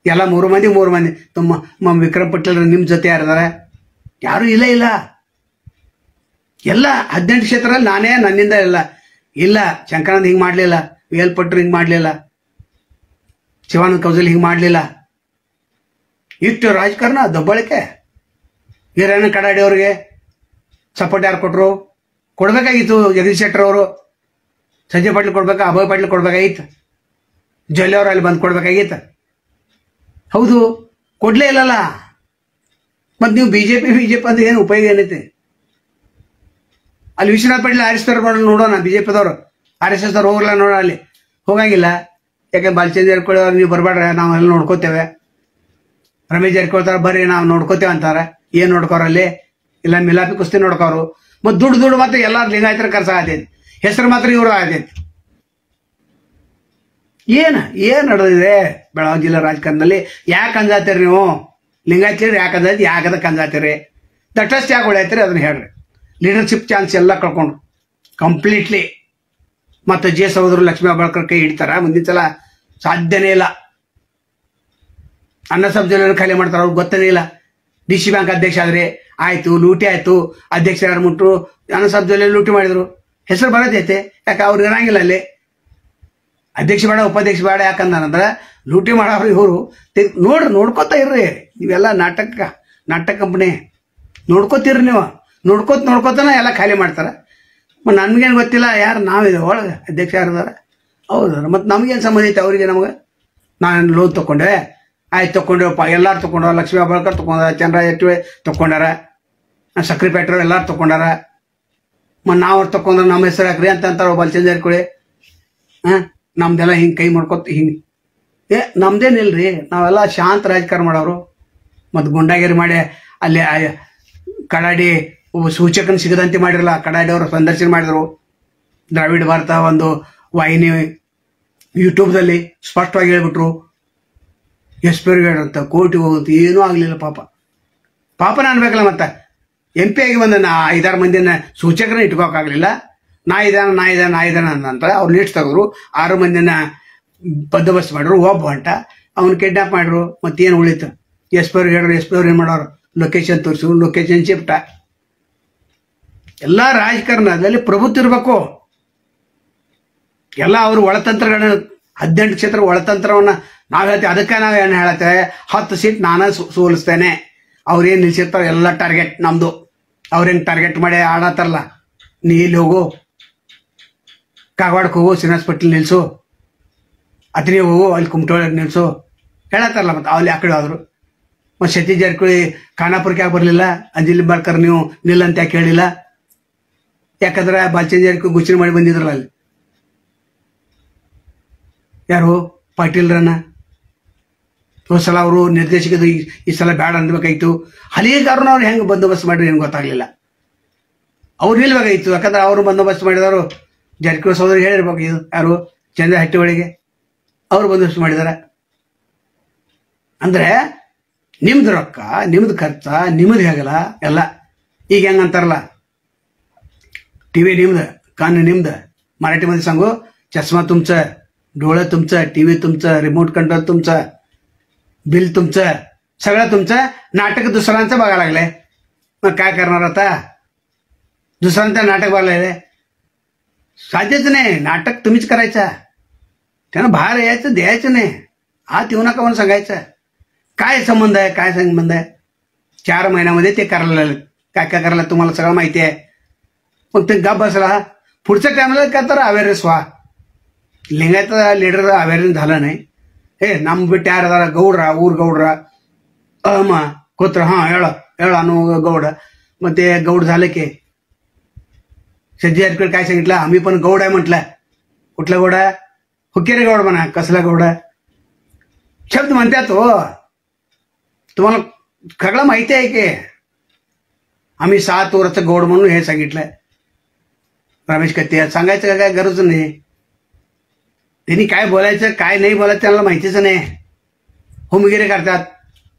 ಎಲ್ಲ ಮೂರು ಮಂದಿ ತಮ್ಮ ವಿಕ್ರಮ್ ಪಟೇಲ್ ನಿಮ್ಮ ಜೊತೆ ಯಾರಿದಾರ, ಯಾರು ಇಲ್ಲ. ಎಲ್ಲ 18 ಕ್ಷೇತ್ರದಲ್ಲಿ ನಾನೇ ನನ್ನಿಂದ ಇಲ್ಲ. ಶಂಕರಾನಂದ್ ಹಿಂಗೆ ಮಾಡಲಿಲ್ಲ, VL ಪಟ್ರು ಹಿಂಗೆ ಮಾಡಲಿಲ್ಲ, ಶಿವಾನಂದ ಕೌಜಲ್ ಹಿಂಗೆ ಮಾಡಲಿಲ್ಲ. ಇಷ್ಟು ರಾಜಕಾರಣ ದಬ್ಬಳಿಕೆ. ಹಿರಣ್ಣ ಕಡಾಡಿ ಅವ್ರಿಗೆ ಸಪೋರ್ಟ್ ಯಾರು ಕೊಟ್ಟರು, ಕೊಡಬೇಕಾಗಿತ್ತು. ಜಗದೀಶ್ ಶೆಟ್ಟರ್ ಅವರು, ಸಂಜಯ್ ಪಾಟೀಲ್ ಕೊಡ್ಬೇಕಾ, ಅಭಯ್ ಪಾಟೀಲ್ ಕೊಡ್ಬೇಕಾಗಿತ್ತು, ಜೊಲ್ಲೆ ಅವರು ಅಲ್ಲಿ ಬಂದು ಕೊಡ್ಬೇಕಾಗಿತ್ತು. ಹೌದು, ಕೊಡ್ಲೇ ಇಲ್ಲಲ್ಲ. ಮತ್ತು ನೀವು BJP ಅಂದ್ರೆ ಏನು ಉಪಯೋಗ ಏನೈತೆ. ಅಲ್ಲಿ ವಿಶ್ವನಾಥ್ ಪಾಟೀಲ್ ಆರಿಸ್ತಾರ ನೋಡೋಣ, BJPದವರು RSS ದವ್ರು ಹೋಗಲ್ಲ ನೋಡೋಣ, ಅಲ್ಲಿ ಹೋಗಂಗಿಲ್ಲ. ಯಾಕೆ ಬಾಲಚಂದ್ರ ಜಾರಕಿಹೊಳಿ ಅವ್ರು ನೀವು ಬರಬೇಡ್ರೆ ನಾವೆಲ್ಲ ನೋಡ್ಕೋತೇವೆ, ರಮೇಶ್ ಜಾರಕಿಹೊಳಿ ಬರ್ರಿ ನಾವು ನೋಡ್ಕೋತೇವೆ ಅಂತಾರೆ. ಏನು ನೋಡ್ಕೋರಲ್ಲಿ, ಇಲ್ಲ ಮಿಲಾಪಿ ಕುಸ್ತಿ ನೋಡ್ಕೋರು. ಮತ್ತು ದುಡ್ಡು ಮಾತ್ರ ಎಲ್ಲಾರು ಲಿಂಗಾಯತರ ಕರ್ಸ ಆಗತೈತಿ, ಹೆಸರು ಮಾತ್ರ ಇವ್ರು ಆಗತೈತಿ. ಏನು ನಡೆದಿದೆ ಬೆಳಗಾವಿ ಜಿಲ್ಲಾ ರಾಜಕಾರಣದಲ್ಲಿ? ಯಾಕೆ ಅಂಜಾತೀರಿ ನೀವು? ಲಿಂಗಾಯತರು ಯಾಕೆ ಅಂಜಾತಿ, ಯಾಕದಕ್ಕೆ ಅಂಜಾತೀರಿ? ತಟಸ್ಥ ಯಾಕೆ ಉಳಿಯತ್ತೀರಿ ಅದನ್ನ ಹೇಳ್ರಿ. ಲೀಡರ್ಶಿಪ್ ಚಾನ್ಸ್ ಎಲ್ಲ ಕಳ್ಕೊಂಡು ಕಂಪ್ಲೀಟ್ಲಿ. ಮತ್ತು ಜೆ ಸಹೋದರು ಲಕ್ಷ್ಮೀ ಹೆಬ್ಬಾಳ್ಕರ್ ಕೈ ಹಿಡಿತಾರ ಮುಂದಿನ ಸಲ? ಸಾಧ್ಯನೇ ಇಲ್ಲ. ಅನ್ನ ಸಬ್ ಜಿಲ್ಲೆಯನ್ನು ಖಾಲಿ ಮಾಡ್ತಾರೆ, ಅವ್ರಿಗೆ ಗೊತ್ತನೇ ಇಲ್ಲ. DC ಬ್ಯಾಂಕ್ ಅಧ್ಯಕ್ಷ ಆದ್ರೆ ಆಯ್ತು, ಲೂಟಿ ಆಯ್ತು, ಅಧ್ಯಕ್ಷ ಯಾರು ಮುಟ್ರು, ಅನ್ನ ಸಬ್ ಜಿಲ್ಲೆಯಲ್ಲಿ ಲೂಟಿ ಮಾಡಿದ್ರು, ಹೆಸರು ಬರೋದೈತೆ. ಯಾಕೆ ಅವ್ರು ಇರಂಗಿಲ್ಲ ಅಲ್ಲಿ. ಅಧ್ಯಕ್ಷ ಬೇಡ, ಉಪಾಧ್ಯಕ್ಷ ಬೇಡ, ಯಾಕಂದ್ರೆ ಲೂಟಿ ಮಾಡೋರು ಇವರು. ನೋಡ್ಕೋತಾ ಇರ್ರಿ ನೀವೆಲ್ಲ. ನಾಟಕ ಕಂಪ್ನಿ ನೋಡ್ಕೋತೀರಿ ನೀವು. ನೋಡ್ಕೋತಾನೆ ಎಲ್ಲ ಖಾಲಿ ಮಾಡ್ತಾರೆ. ಮತ್ತು ನಮಗೇನು ಗೊತ್ತಿಲ್ಲ ಯಾರು ನಾವಿದೆ ಒಳಗೆ ಅಧ್ಯಕ್ಷ ಯಾರಿದಾರ ಹೌದು. ಮತ್ತು ನಮಗೇನು ಸಂಬಂಧ ಐತೆ ಅವರಿಗೆ ನಮಗೆ? ನಾನು ಲೋನ್ ತೊಗೊಂಡೆ, ಆಯ್ತು ತೊಗೊಂಡೇವಪ್ಪ, ಎಲ್ಲರೂ ತೊಗೊಂಡಾರ. ಲಕ್ಷ್ಮೀ ಹೆಬ್ಬಾಳ್ಕರ್ ತೊಗೊಂಡಾರ, ಚಂದ್ರರಾಜ್ ಎಟ್ಟಿ ತೊಗೊಂಡಾರ, ಸಕ್ರಿ ಪ್ಯಾಟ್ರು ಎಲ್ಲರೂ ತೊಗೊಂಡಾರ. ಮತ್ತು ನಾವು ಅವ್ರು ತೊಗೊಂಡ್ರೆ ನಮ್ಮ ಹೆಸರು ಹಾಕ್ರಿ ಅಂತಾರೆ ಬಾಲಚಂದ್ರ ಜಾರಕಿಹೊಳಿ. ನಮ್ದೆಲ್ಲ ಹಿಂಗೆ ಕೈ ಮಾಡ್ಕೊತ ಹಿಂಗೆ ನಮ್ದೇನಿಲ್ರಿ, ನಾವೆಲ್ಲ ಶಾಂತ ರಾಜಕಾರಣ ಮಾಡೋರು. ಮತ್ತು ಗುಂಡಾಗಿರಿ ಮಾಡಿ ಅಲ್ಲಿ ಕಡಾಡಿ ಸೂಚಕನ ಸಿಗದಂತೆ ಮಾಡಿರಲ್ಲ. ಕಡಾಡಿ ಅವರು ಸಂದರ್ಶನ ಮಾಡಿದರು. ದ್ರಾವಿಡ ಭಾರತ ಒಂದು ವಾಹಿನಿ ಯೂಟ್ಯೂಬ್ದಲ್ಲಿ ಸ್ಪಷ್ಟವಾಗಿ ಹೇಳ್ಬಿಟ್ರು, SP ಅಂತ ಕೋರ್ಟಿಗೆ ಹೋಗುತ್ತೆ, ಏನೂ ಆಗಲಿಲ್ಲ. ಪಾಪನ ಅನ್ಬೇಕಲ್ಲ. ಮತ್ತೆ MP ಆಗಿ ಬಂದ 5-6 ಮಂದಿನ ಸೂಚಕರನ್ನ ಇಟ್ಕೋಕ್ಕಾಗಲಿಲ್ಲ. ನಾ ಇದ್ದಾನ ಅಂತ ಅವ್ರು ಲೀಸ್ಟ್ ತೆಗೆದ್ರು. 6 ಮಂದಿನ ಬಂದೋಬಸ್ತ್ ಮಾಡಿದ್ರು. ಒಬ್ಬ ಹೊಂಟ ಅವ್ನು ಕಿಡ್ನಾಪ್ ಮಾಡಿದ್ರು. ಮತ್ತೇನು ಉಳಿತು? SP ಹೇಳಿದ್ರು. SP ಏನು ಮಾಡೋರು, ಲೊಕೇಶನ್ ತೋರಿಸಿದ್ರು, ಲೊಕೇಶನ್ ಶಿಫ್ಟ. ಎಲ್ಲ ರಾಜಕಾರಣದಲ್ಲಿ ಪ್ರಭುತ್ವ ಇರಬೇಕು. ಎಲ್ಲ ಅವರು ಒಳತಂತ್ರಗಳನ್ನ 18 ಕ್ಷೇತ್ರ ಒಳತಂತ್ರವನ್ನ ನಾವು ಹೇಳ್ತೇವೆ. ಅದಕ್ಕೆ ನಾವು ಏನು ಹೇಳತ್ತೇವೆ, 10 ಸೀಟ್ ನಾನೇ ಸೋಲಿಸ್ತೇನೆ. ಅವ್ರೇನು ನಿಲ್ಸಿರ್ತಾರೆ ಎಲ್ಲ ಟಾರ್ಗೆಟ್ ನಮ್ದು. ಅವ್ರೇನು ಟಾರ್ಗೆಟ್ ಮಾಡಿ ಆಡತ್ತಾರಲ್ಲ, ನೀ ಇಲ್ಲಿ ಹೋಗು, ಕಾಗವಾಡಕ್ಕೆ ಹೋಗು, ಶ್ರೀನಿವಾಸ ಪಾಟೀಲ್ ನಿಲ್ಸು, ಅತನಿ ಹೋಗು, ಅಲ್ಲಿ ಕುಮಟೊಳಗೆ ನಿಲ್ಸು ಹೇಳತ್ತಾರಲ್ಲ. ಮತ್ತು ಅಲ್ಲಿ ಆ ಕಡೆ ಹೋದ್ರು. ಮತ್ತು ಸತೀಶ್ ಜಾರಕಿಹೊಳಿ ಖಾನಾಪುರಕ್ಕೆ ಯಾಕೆ ಬರಲಿಲ್ಲ? ಅಂಜಲಿ ಹೆಬ್ಬಾಳ್ಕರ್ ನೀವು ನಿಲ್ಲಂತ ಯಾಕೆ ಹೇಳಿಲ್ಲ? ಯಾಕಂದ್ರೆ ಬಾಲಚಂದ್ರ ಜಾರಕಿಹೊಳಿ ಘೋಷಣೆ ಮಾಡಿ ಬಂದಿದ್ರಲ್ಲ ಅಲ್ಲಿ. ಯಾರು ಪಾಟೀಲ್ರನ್ನ ಹೋದ ಸಲ ಅವರು ನಿರ್ದೇಶಕರು ಈ ಸಲ ಬೇಡ ಅನ್ಬೇಕಾಯ್ತು. ಹಲಿಗಾರನ ಅವ್ರು ಹೆಂಗೆ ಬಂದೋಬಸ್ತ್ ಮಾಡಿರಿ ಏನು ಗೊತ್ತಾಗಲಿಲ್ಲ. ಅವ್ರು ನಿಲ್ಬೇಕಾಗಿತ್ತು. ಯಾಕಂದ್ರೆ ಅವರು ಬಂದೋಬಸ್ತ್ ಮಾಡಿದವರು ಜಾರಕಿಹೊಳಿ ಸಹೋದರಿ ಹೇಳಿರ್ಬೇಕು. ಇದು ಯಾರು ಚಂದ್ರ ಹಟ್ಟಿಯೊಳಗೆ ಅವ್ರು ಬಂದೋಬಸ್ತ್ ಮಾಡಿದಾರೆ. ಅಂದ್ರೆ ನಿಮ್ದು ರೊಕ್ಕ, ನಿಮ್ದು ಖರ್ಚ, ನಿಮ್ಮದು ಹೇಗಲ್ಲ ಎಲ್ಲ. ಈಗ ಹೆಂಗಂತಾರಲ್ಲ, टी व्ही निम्द, कान निम्द, मराठीमध्ये सांगू, चष्मा तुमचं, डोळं तुमचं, टी व्ही तुमचं, रिमोट कंट्रोल तुमचं, बिल तुमचं, सगळं तुमचं. नाटक दुसऱ्यांचं बघायला लागलंय. मग काय करणार आता? दुसऱ्यांचं नाटक बघायला लागलंय. साध्यच नाही. नाटक तुम्हीच करायचं. त्यानं बाहेर यायचं, द्यायचं नाही. हात येऊ नका म्हणून सांगायचं. काय संबंध आहे, काय संबंध आहे? 4 महिन्यामध्ये ते करायला लागले. काय काय करायला तुम्हाला सगळं माहिती आहे. मग ते गप बसला. पुढच्या टायमाला काय तर अवेअरनेस व्हा. लिंगायचा ಲೀಡರ್ ಅವೇರ್ನೆಸ್ झाला नाही. ನಮ್ಮ ಬಿಟ್ಟು ಯಾರು ಅದಾರ? ಗೌಡ್ರ, ಊರ್ ಗೌಡ್ರ, ಕೂತ್ರ ಹೇಳ ಅನ್ನೋ गौड. मग ते गौड झालं की सज्जी जारकीकडे काय सांगितलं? आम्ही पण गौड आहे म्हटलं. कुठला गौड आहे? हुक्केरी गौड म्हणा. कसला गौड आहे? शब्द म्हणतात हो. तुम्हाला सगळं माहिती आहे की आम्ही 7 वर्षाचं गौड म्हणून हे सांगितलंय. रमेश कत्ते सांगायचं काय गरज नाही. त्यांनी काय बोलायचं काय नाही बोलायचं त्यांना माहितीच नाही. होमगिरी करतात.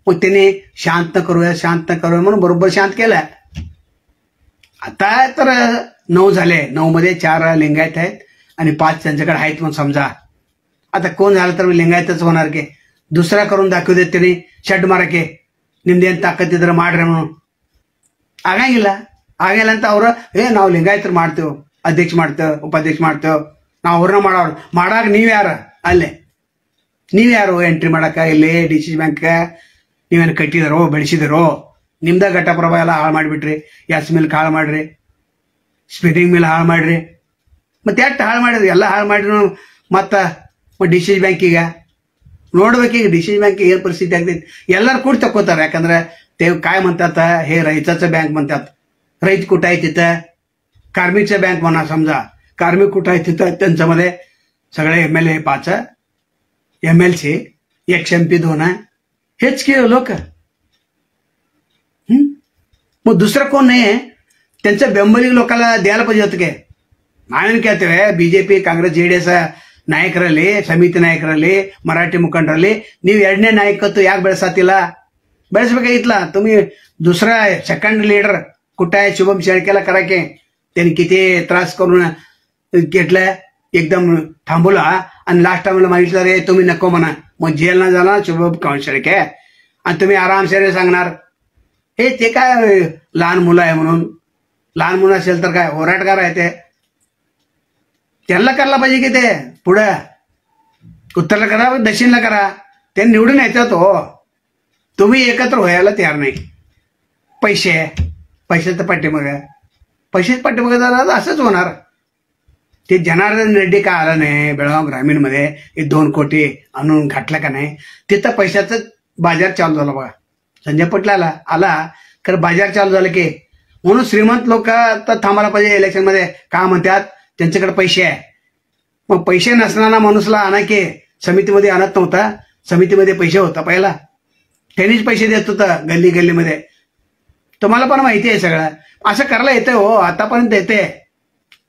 मग त्यांनी शांत करूया म्हणून बरोबर शांत केलं. आता तर 9 झाले. 9 मध्ये 4 लिंगायत आहेत आणि 5 त्यांच्याकडे आहेत म्हणून समजा. आता कोण झालं तर लिंगायतच होणार की. दुसरा करून दाखवू देत त्यांनी ಷಡ್ ಮಾರಕ್ಕೆ ನಿಮ್ದೇನು ತಾಕತ್ತಿದ್ರೆ ಮಾಡ್ರಿ म्हणून. ಆಗಂಗಿಲ್ಲ ಅಂತ ಅವ್ರು ನಾವು ಲಿಂಗಾಯತರು ಮಾಡ್ತೇವೆ, ಅಧ್ಯಕ್ಷ ಮಾಡ್ತೇವೆ, ಉಪಾಧ್ಯಕ್ಷ ಮಾಡ್ತೇವೆ, ನಾವು ಅವ್ರನ್ನ ಮಾಡೋರು. ಮಾಡಾಕ ನೀವ್ಯಾರು? ಅಲ್ಲೇ ನೀವ್ಯಾರು ಎಂಟ್ರಿ ಮಾಡಕ್ಕ? ಇಲ್ಲಿ ಡಿ.ಸಿ. ಬ್ಯಾಂಕ್ ನೀವೇನು ಕಟ್ಟಿದಾರೋ ಬೆಳೆಸಿದಾರೋ? ನಿಮ್ದ ಘಟಪ್ರಭಾ ಎಲ್ಲ ಹಾಳು ಮಾಡಿಬಿಟ್ರಿ. ಎಸ್ ಮಿಲ್ ಹಾಳು ಮಾಡ್ರಿ, ಸ್ಪಿನ್ನಿಂಗ್ ಮಿಲ್ ಹಾಳು ಮಾಡ್ರಿ. ಮತ್ತೆ ಎಷ್ಟು ಹಾಳು ಮಾಡಿದ್ರಿ? ಎಲ್ಲ ಹಾಳು ಮಾಡಿರಿ. ಮತ್ತು ಡಿ.ಸಿ. ಬ್ಯಾಂಕಿಗೆ ನೋಡ್ಬೇಕೀಗ ಡಿ.सी. बँक ಏನು ಪರಿಸ್ಥಿತಿ ಆಗ್ತೈತಿ. ಎಲ್ಲರೂ ಕೂಡ तक्कोತಾರೆ. ಯಾಕಂದ್ರೆ ते काय म्हणतात, हे रहिताचं बँक म्हणतात. रहित कुठं आहे तिथं? कार्मिकचं बँक म्हणा समजा. कार्मिक कुठं आहे तिथं? त्यांच्यामध्ये सगळे MLA 5, MLC 1 MP 2 हेच की लोक. मग दुसरं कोण नाही आहे. त्यांचं ಬೆಂಬಲಿಗ लोकांना द्यायला पाहिजे होतं की. ನಾವೇನು ಕೇಳ್ತೇವೆ, BJP ಕಾಂಗ್ರೆಸ್ JDS ನಾಯಕರಲ್ಲಿ, ಸಮಿತಿ ನಾಯಕರಲ್ಲಿ, ಮರಾಠಿ ಮುಖಂಡರಲ್ಲಿ ನೀವು 2ನೇ ನಾಯಕತ್ವ ಯಾಕೆ ಬೆಳೆಸತ್ತಿಲ್ಲ? बेळसಬೇಕಾಗಿತ್ತಲ್ಲ. तुम्ही दुसरा सेकंड लीडर कुठं आहे? शुभम शेळकेला करा की. त्यांनी किती त्रास करून घेतलं, एकदम थांबवला आणि लास्ट टाइमला मागितलं रे तुम्ही नको म्हणा. मग जेलला झाला शुभम शेळके आणि तुम्ही आरामशीर सांगणार हे ते काय लहान मुलं आहे म्हणून. लहान मुलं असेल तर काय होराटगार आहे ते. त्यांना करायला पाहिजे की ते पुढं उत्तरला करा, दक्षिणला करा. ते निवडून येतात हो. तुम्ही एकत्र व्हायला तयार नाही. पैशाचं पाठीमागे जरा असंच होणार. ते जनार्दन रेड्डी का आला नाही बेळगाव ग्रामीणमध्ये 2 कोटी आणून घातला का नाही? तिथं पैशाचं बाजार चालू झाला बघा. संजय पटलाला आला खरं बाजार चालू झालं की. म्हणून श्रीमंत लोक तर थांबायला पाहिजे इलेक्शनमध्ये. का म्हणतात? त्यांच्याकडे पैसे आहे. मग पैसे नसणारा माणूसला आणा की. समितीमध्ये आणत नव्हता. समितीमध्ये पैसे होता पहिला. त्यांनीच पैसे देत होता गल्लीमध्ये. तुम्हाला पण माहिती आहे सगळं. असं करायला येते हो. आतापर्यंत येते.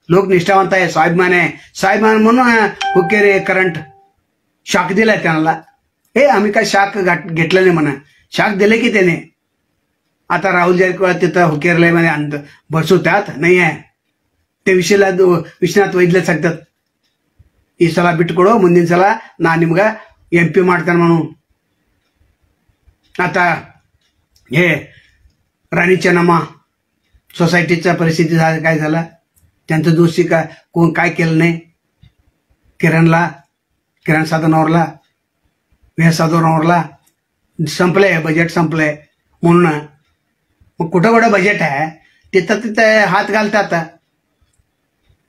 लोक निष्ठावंत आहे, स्वाभिमान आहे. स्वाभिमान म्हणून हुक्केरी करंट शाक दिलाय त्यांना. आम्ही काय शाक घेतलं नाही म्हणा. शाक दिले की त्याने. आता राहुल जायकवाड तिथं हुक्केरीमध्ये बसवतात नाही आहे. ते ವಿಶ್ವನಾಥ್ ವೈದ್ಯ सांगतात ಈ ಸಲ ಬಿಟ್ಟುಕೊಡು, ಮುಂದಿನ ಸಲ ನಾನು ನಿಮ್ಗೆ MP ಮಾಡ್ತಾನೆ म्हणून. आता हे राणी चेन्नम्मा सोसायटीच्या परिस्थिती काय झालं? त्यांचं दोषी का कोण काय केलं नाही? किरण साधनवरला, साधनवरला संपले बजेट संपले म्हणून. मग कुठं बजेट आहे तिथं हात घालतात.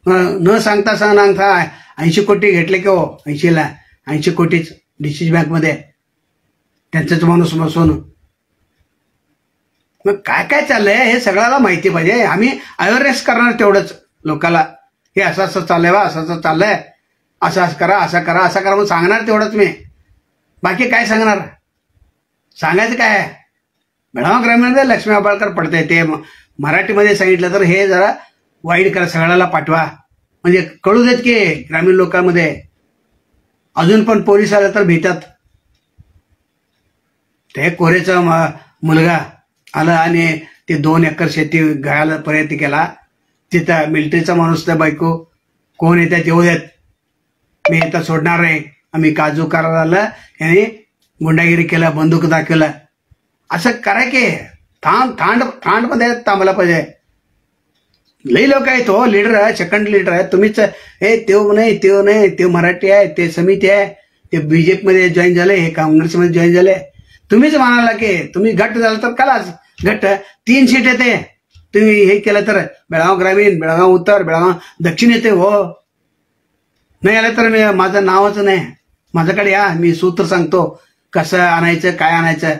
न सांगता 80 कोटी घेतले की हो. 80 कोटीच डी.सी. बँकमध्ये त्यांचाच माणूस बसून. मग काय काय चाललंय हे सगळ्याला माहिती पाहिजे. आम्ही अवेअरनेस करणार तेवढंच लोकांना. हे असं चाललंय बा, असं चाललंय, असं करा म्हणून सांगणार तेवढंच मी. बाकी काय सांगणार? सांगायचं काय? बेळगाव ग्रामीणमध्ये लक्ष्मी आबाळकर पडतंय. ते मराठीमध्ये सांगितलं तर हे जरा वाईट करा, सगळ्याला पाठवा. म्हणजे कळू देत की ग्रामीण लोकांमध्ये अजून पण पोलीस आले तर भेटतात. ते कोरेचा मुलगा आला आणि ते 2 एकर शेती घ्यायला प्रयत्न केला. तिथं मिलिटरीचा माणूस त्या बायको कोण येतात येऊ देत, मी इथं सोडणार नाही, आम्ही काजू करायला आलं याने गुंडागिरी केला, बंदूक दाखवला. असं करा की थांडमध्ये थांबला पाहिजे. लई लोक आहेत हो, लीडर आहे, सेकंड लीडर आहे. तुम्हीच हे तेव नाही ते मराठी आहे, ते समिती आहे, ते BJP मध्ये जॉईन झाले, हे काँग्रेसमध्ये जॉईन झाले. तुम्हीच म्हणाला की तुम्ही घट्ट झालं तर कलाच घट्ट 3 सीट येते. तुम्ही हे केलं तर बेळगाव ग्रामीण, बेळगाव उत्तर, बेळगाव दक्षिण येते हो. नाही आलं तर मी माझं नावच नाही. माझ्याकडे या, मी सूत्र सांगतो कसं आणायचं, काय आणायचं.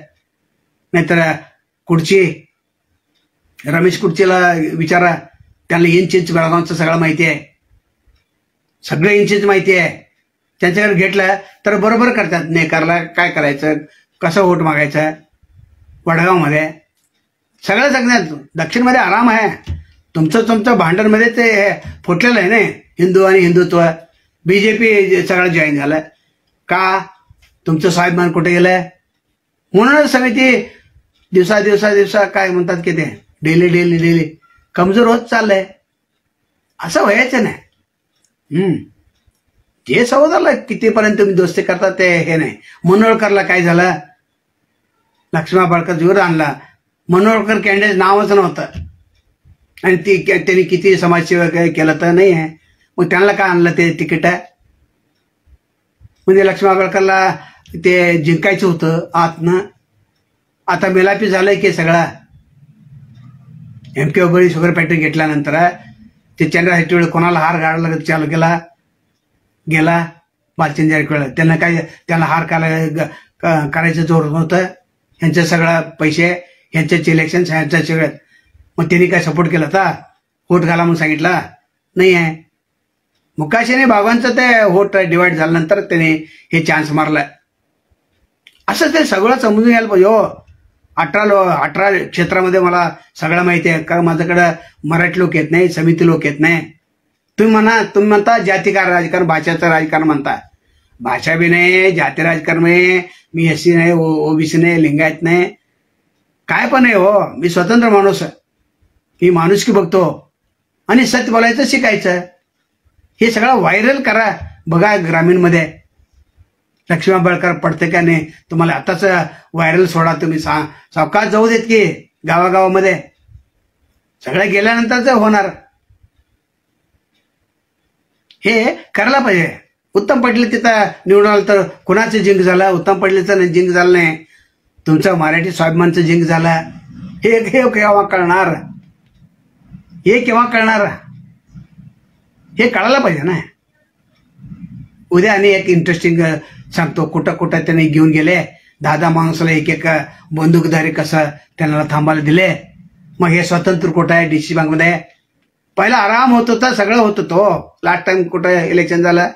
नाहीतर कुडची रमेश कुडचीला विचारा, त्यांना इंच बेळगावचं सगळं माहिती आहे, सगळं इंच माहिती आहे. त्यांच्याकडे घेतलं तर बरोबर करतात. नेकारला काय करायचं, कसं वोट मागायचं, वडगावमध्ये सगळं जगण्यात. दक्षिणमध्ये आराम आहे. तुमचं भांडणमध्ये ते फुटलेलं आहे ना, हिंदू आणि हिंदुत्व. BJP सगळं जॉईन झालं का? तुमचं साहेबमान कुठे गेलं? म्हणूनच समिती दिवसा काय म्हणतात की ते डेली कमजोर होत चाललंय. असं व्हायचं नाही. जे सवय झालं कितीपर्यंत तुम्ही दोस्ती करता ते हे नाही. मनोळकरला काय झालं, लक्ष्मण बाळकर जोर आणला. मनोळकर कॅन्डिडेट नावच नव्हतं आणि त्यांनी किती समाजसेवा केलं तर नाही आहे. मग त्यांना काय आणलं ते तिकीट? म्हणजे लक्ष्मण बाळकरला ते जिंकायचं होतं आतनं. आता मेलापी झालंय की सगळा. MK ओबळी शुगर फॅक्टरी घेतल्यानंतर ते चंद्र हेटवेळ कोणाला हार गाडायला चालू गेला बालचंद जारकिहोळी. त्यांना हार करायचं जोर होतं. ह्यांचं सगळं पैसे, ह्यांच्याच इलेक्शन, ह्यांच्या सगळ्यात. मग त्यांनी काय सपोर्ट केला होता? वोट घाला म्हणून सांगितला नाही आहे. मुकाशीने बाबांचं ते वोट डिवाइड झाल्यानंतर त्याने हे चान्स मारला. असं ते सगळं समजून घ्यायला पाहिजे हो. 18 क्षेत्रामध्ये मला सगळं माहिती आहे. कारण माझ्याकडं मराठी लोक येत नाही, समिती लोक येत नाही. तुम्ही म्हणता जातीकार राजकारण, भाषाचं राजकारण म्हणता. भाषा बी नाही, जाती राजकारण नाही. मी SC नाही, OBC नाही, लिंगायत नाही, काय पण आहे हो. मी स्वतंत्र माणूस आहे. मी माणुसकी बघतो आणि सत्य बोलायचं शिकायचं. हे सगळं व्हायरल करा. बघा ग्रामीणमध्ये लक्ष्मण बाळकर पडते का नाही. तुम्हाला आताच व्हायरल सोडा. तुम्ही सावकाश जाऊ देत की गावागावामध्ये. सगळं गेल्यानंतरच होणार. हे करायला पाहिजे. उत्तम पाटील तिथं निवडून आलं तर कुणाचं जिंक झालं? उत्तम पाटीलचं जिंक झालं नाही, तुमचं मराठी स्वाभिमानचं जिंक झालं. हे केव्हा कळणार? हे केव्हा कळणार? हे कळायला पाहिजे ना. उद्या आणि एक इंटरेस्टिंग सांगतो. कुठं त्यांनी घेऊन गेले 10 माणसाला एक बंदूकधारी कसं त्यांना थांबायला दिले. मग हे स्वतंत्र कुठं आहे? DC बँकमध्ये पहिला आराम होत होता, सगळं होत होतं. लास्ट टाइम कुठं इलेक्शन झालं,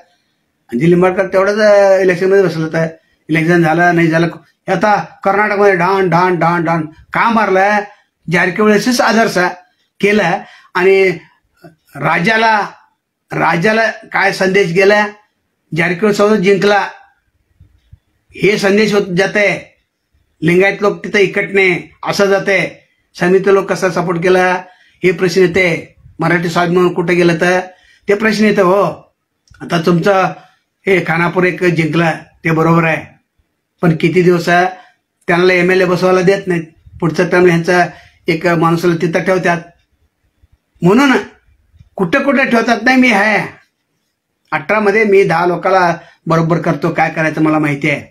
अंजली लिंबाळकर तेवढंच इलेक्शनमध्ये बसलं होतं. इलेक्शन झालं नाही झालं. आता कर्नाटकमध्ये ढाण का मारलं? जारकिहोळीच आदर्श केलं आणि राजाला काय संदेश गेला? जारकिहोळी सोबत जिंकला हे संदेश होत जाते. लिंगायत लोक तिथं एकटणे असं जाते. समिती लोक कसा सपोर्ट केला हे प्रश्न येते. मराठी स्वाभिमान कुठे गेलं तर ते प्रश्न येतं हो. आता तुमचं हे खानापूर एक जिंकलं ते बरोबर आहे, पण किती दिवस त्यांना MLA बसवायला देत नाहीत. पुढचं टर्म ह्यांचा एक माणसाला तिथं ठेवतात. म्हणून कुठं ठेवतात नाही. मी आहे 18 मध्ये मी 10 लोकांना बरोबर करतो. काय करायचं मला माहिती आहे.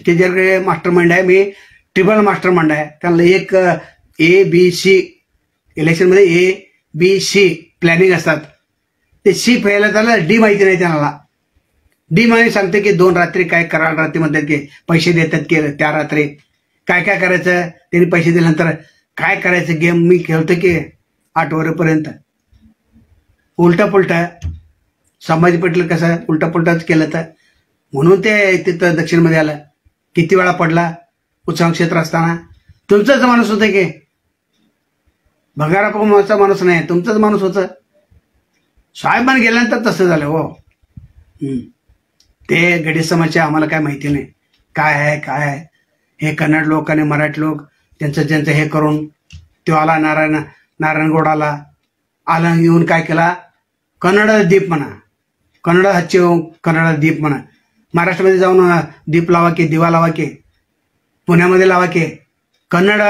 ते जर मास्टर माइंड आहे, मी ट्रिपल मास्टर माइंड आहे. त्यांना एक ABC इलेक्शनमध्ये ABC प्लॅनिंग असतात. ते C पहिला त्याला D माहिती नाही. त्यांना D माहिती सांगते की 2 रात्री काय करा, रात्रीमध्ये की पैसे देतात की त्या रात्री काय करायचं. त्यांनी पैसे दिल्यानंतर काय करायचं गेम मी खेळतो की 8 वरेपर्यंत. उलटा पुलटा संभाजी पाटील कसं उलटा पुलटाच केलं तर म्हणून ते तिथं दक्षिणमध्ये आलं. किती वेळा पडला उत्सव क्षेत्र असताना. तुमचाच माणूस होतं की भंगाराचा माणूस नाही, तुमचाच माणूस होतं. साहेबान गेल्यानंतर तसं झालं हो. ते गडी समाजचे आम्हाला काय माहिती नाही, काय आहे. हे कन्नड लोक आणि मराठी लोक त्यांचं हे करून तो आला नारायणगौड आला येऊन काय केला, कन्नड दीप म्हणा, कन्नड हच्चे कन्नड दीप म्हणा. महाराष्ट्रामध्ये जाऊन दीप लावा की, दिवा लावा की, ಪುಣೆमध्ये लावा की. ಕನ್ನಡ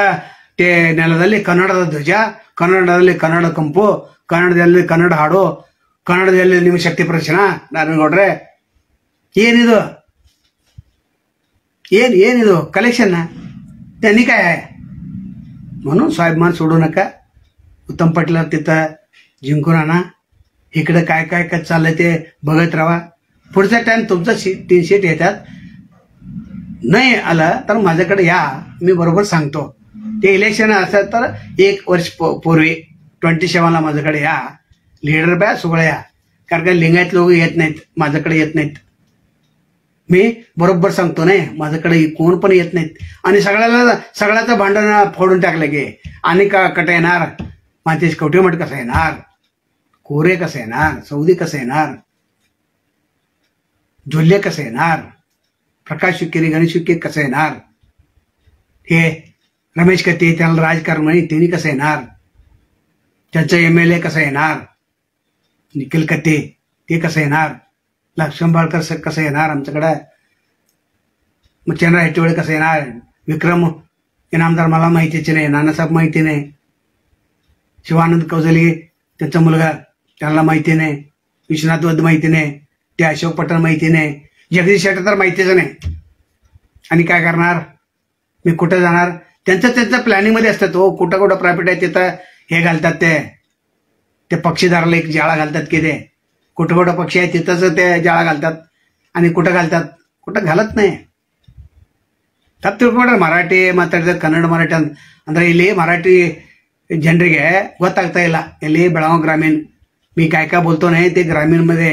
ನೆಲದಲ್ಲಿ ಕನ್ನಡದ ಧ್ವಜ, ಕನ್ನಡದಲ್ಲಿ ಕನ್ನಡ ಕಂಪು, ಕನ್ನಡದಲ್ಲಿ ಕನ್ನಡ ಹಾಡು, ಕನ್ನಡದಲ್ಲಿ ನಿಮ್ಮ ಶಕ್ತಿ ಪ್ರದರ್ಶನ. ನಾರಾಯಣಗೌಡ್ರೆ ಏನಿದು, ಏನಿದು कलेक्शन त्यांनी काय आहे म्हणून स्वाभिमान सोडू नका. उत्तम पाटील तिथं जिंकून आणा. इकडे काय चाललंय ते बघत राहा. पुढचा टाइम तुमचं 3 सीट येतात. नाही आलं तर माझ्याकडे या, मी बरोबर सांगतो. ते इलेक्शन असेल तर 1 वर्ष पूर्वी 27ला माझ्याकडे या. लीडर बॅ सगळं या, कारण का लिंगायत लोक येत नाहीत, माझ्याकडे येत नाहीत. मी बरोबर सांगतो नाही, माझ्याकडे कोण पण येत नाहीत. आणि सगळ्याचं भांडण फोडून टाकलं की आणि कट येणार, मातीश कवठेमठ कसं येणार, कोरे कसं येणार, सौदी कसं येणार, झोल्ले कसं येणार, प्रकाश हुक्केरी, गणेश हुक्के कसं येणार, हे रमेश कत्ते त्याला राजकारण म्हणे त्यांनी कसं येणार, त्यांचं MLA कसं येणार, निखिल कत्ते ते कसं येणार, लक्ष्मणबाळकर कसं येणार आमच्याकडं, मग चंद्र हेटवळे कसं येणार, विक्रम इनामदार मला माहितीच नाही, नानासाहेब माहिती नाही, शिवानंद कौजली त्यांचा मुलगा त्याला माहिती नाही, विश्वनाथ वद्द माहिती नाही, ते अशोक पठाण माहिती नाही, जगदीश शेट्टर तर माहितीच नाही. आणि काय करणार, मी कुठं जाणार, त्यांचं प्लॅनिंगमध्ये असतात. हो कुठं प्रॉफिट आहे तिथं हे घालतात, ते पक्षीदाराला एक जाळा घालतात की, ते कुठं पक्षी आहे तिथंच ते जाळा घालतात. आणि कुठं घालतात, कुठं घालत नाही. ತಪ್ಪು ತಿಳ್ಕೊಂಡ್ರೆ ಮರಾಠಿ ಮಾತಾಡಿದ್ರೆ ಕನ್ನಡ ಮರಾಠಿ ಅಂದ್ರೆ ಇಲ್ಲಿ ಮರಾಠಿ ಜನರಿಗೆ ಗೊತ್ತಾಗ್ತಾ ಇಲ್ಲ. ಇಲ್ಲಿ ಬೆಳगाव ग्रामीण मी काय बोलतो नाही ते ग्रामीणमध्ये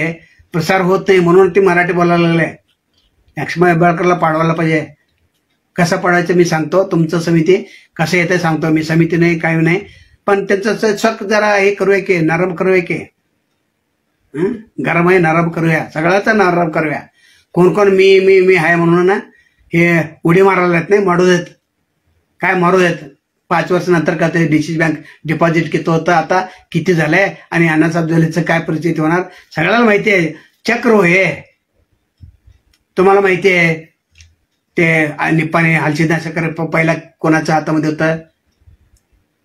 प्रसार होत नाही म्हणून ती मराठी बोलायला लागले. लक्ष्मण हेब्बाळकरला पाडवायला पाहिजे. कसं पाडायचं मी सांगतो, तुमचं समिती कसं येतं सांगतो मी. समिती नाही काही नाही, पण त्यांचं सक जरा हे करूया की, नरम करूया की. गरम आहे नरम करूया, सगळ्याचा नरम करूया. कोण मी आहे म्हणून ना हे उडी मारायला येत नाही, मारू देत. काय मारू देत, 5 वर्ष नंतर का ते DCC बँक डिपॉझिट किती होतं, आता किती झालंय, आणि अण्णासाहेब जोलेचं काय परिस्थिती होणार सगळ्याला माहिती आहे. चक्र हो हे तुम्हाला माहिती आहे. ते निप्पाणी हलसिद्धनाशकर पहिला कोणाच्या हातामध्ये होतं,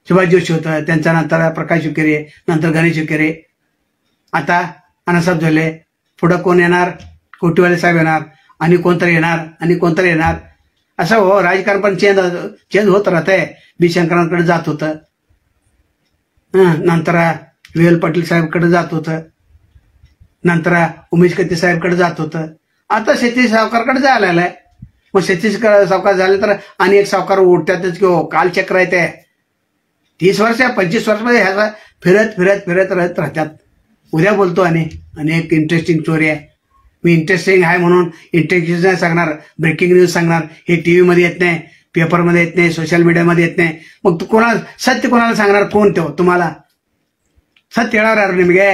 सुभाष जोशी होतं, त्यांच्या नंतर प्रकाश हुक्केरी, नंतर गणेश हुक्केरी, आता अण्णासाहेब जोले, पुढं कोण येणार, कोटीवाले साहेब येणार, आणि कोणतरी येणार असं. हो राजकारण पण चेंज होत राहतंय. बी शंकरांकडे जात होतं, नंतर VL पाटील साहेबकडे जात होतं, नंतर उमेश कत्ते साहेबकडे जात होतं, आता सतीश सावकारकडे जायला आलाय. मग सतीश सावकार झाले तर आणि एक सावकार उठतातच की हो, कालचक्र आहे ते. 30 वर्ष 25 वर्षामध्ये ह्याचा फिरत राहतात. उद्या बोलतो आणि एक इंटरेस्टिंग स्टोरी आहे. मी इंटरेस्टिंग आहे म्हणून इंटरेस्टिंग नाही सांगणार, ब्रेकिंग न्यूज सांगणार. हे TV मध्ये येत नाही, पेपरमध्ये येत नाही, सोशल मीडियामध्ये येत नाही. मग ಸತ್ಯ कोणाला सांगणार, कोण तो तुम्हाला ಸತ್ಯ ಹೇಳೋರು ನಿಮಗೆ?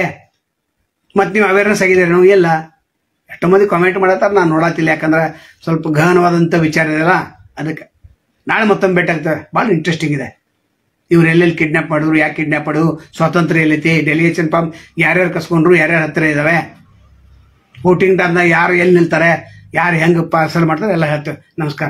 ಮತ್ತು ನೀವು ಅವೇರ್ನೆಸ್ ಆಗಿದ್ದೀರಿ ನಾವು ಇಲ್ಲ. ಎಷ್ಟು ಮಂದಿ ಕಾಮೆಂಟ್ ಮಾಡತ್ತಾರ, ನಾನು ನೋಡತ್ತಿಲ್ಲ, ಯಾಕಂದ್ರೆ ಸ್ವಲ್ಪ ಗಹನವಾದಂಥ ವಿಚಾರ ಇದೆಯಲ್ಲ ಅದಕ್ಕೆ. ನಾಳೆ ಮತ್ತೊಮ್ಮೆ ಭೇಟಿ ಆಗ್ತವೆ, ಭಾಳ ಇಂಟ್ರೆಸ್ಟಿಂಗ್ ಇದೆ. ಇವ್ರು ಎಲ್ಲೆಲ್ಲಿ ಕಿಡ್ನಾಪ್ ಮಾಡಿದ್ರು, ಯಾಕೆ ಕಿಡ್ನಾಪ್ ಮಾಡಿದ್ರು, ಸ್ವಾತಂತ್ರ್ಯ ಎಲ್ಲೈತಿ, ಡೆಲಿಗೇಷನ್ ಫಾರ್ಮ್ ಯಾರ್ಯಾರು ಕಸ್ಕೊಂಡ್ರು, ಯಾರ್ಯಾರ ಹತ್ತಿರ ಇದಾವೆ, ವೋಟಿಂಗ್ ಟೈಮ್ದಾಗ ಯಾರು ಎಲ್ಲಿ ನಿಲ್ತಾರೆ, ಯಾರು ಹೆಂಗೆ ಪಾರ್ಸಲ್ ಮಾಡ್ತಾರೆ ಎಲ್ಲ ಹೇಳ್ತೇವೆ. ನಮಸ್ಕಾರ.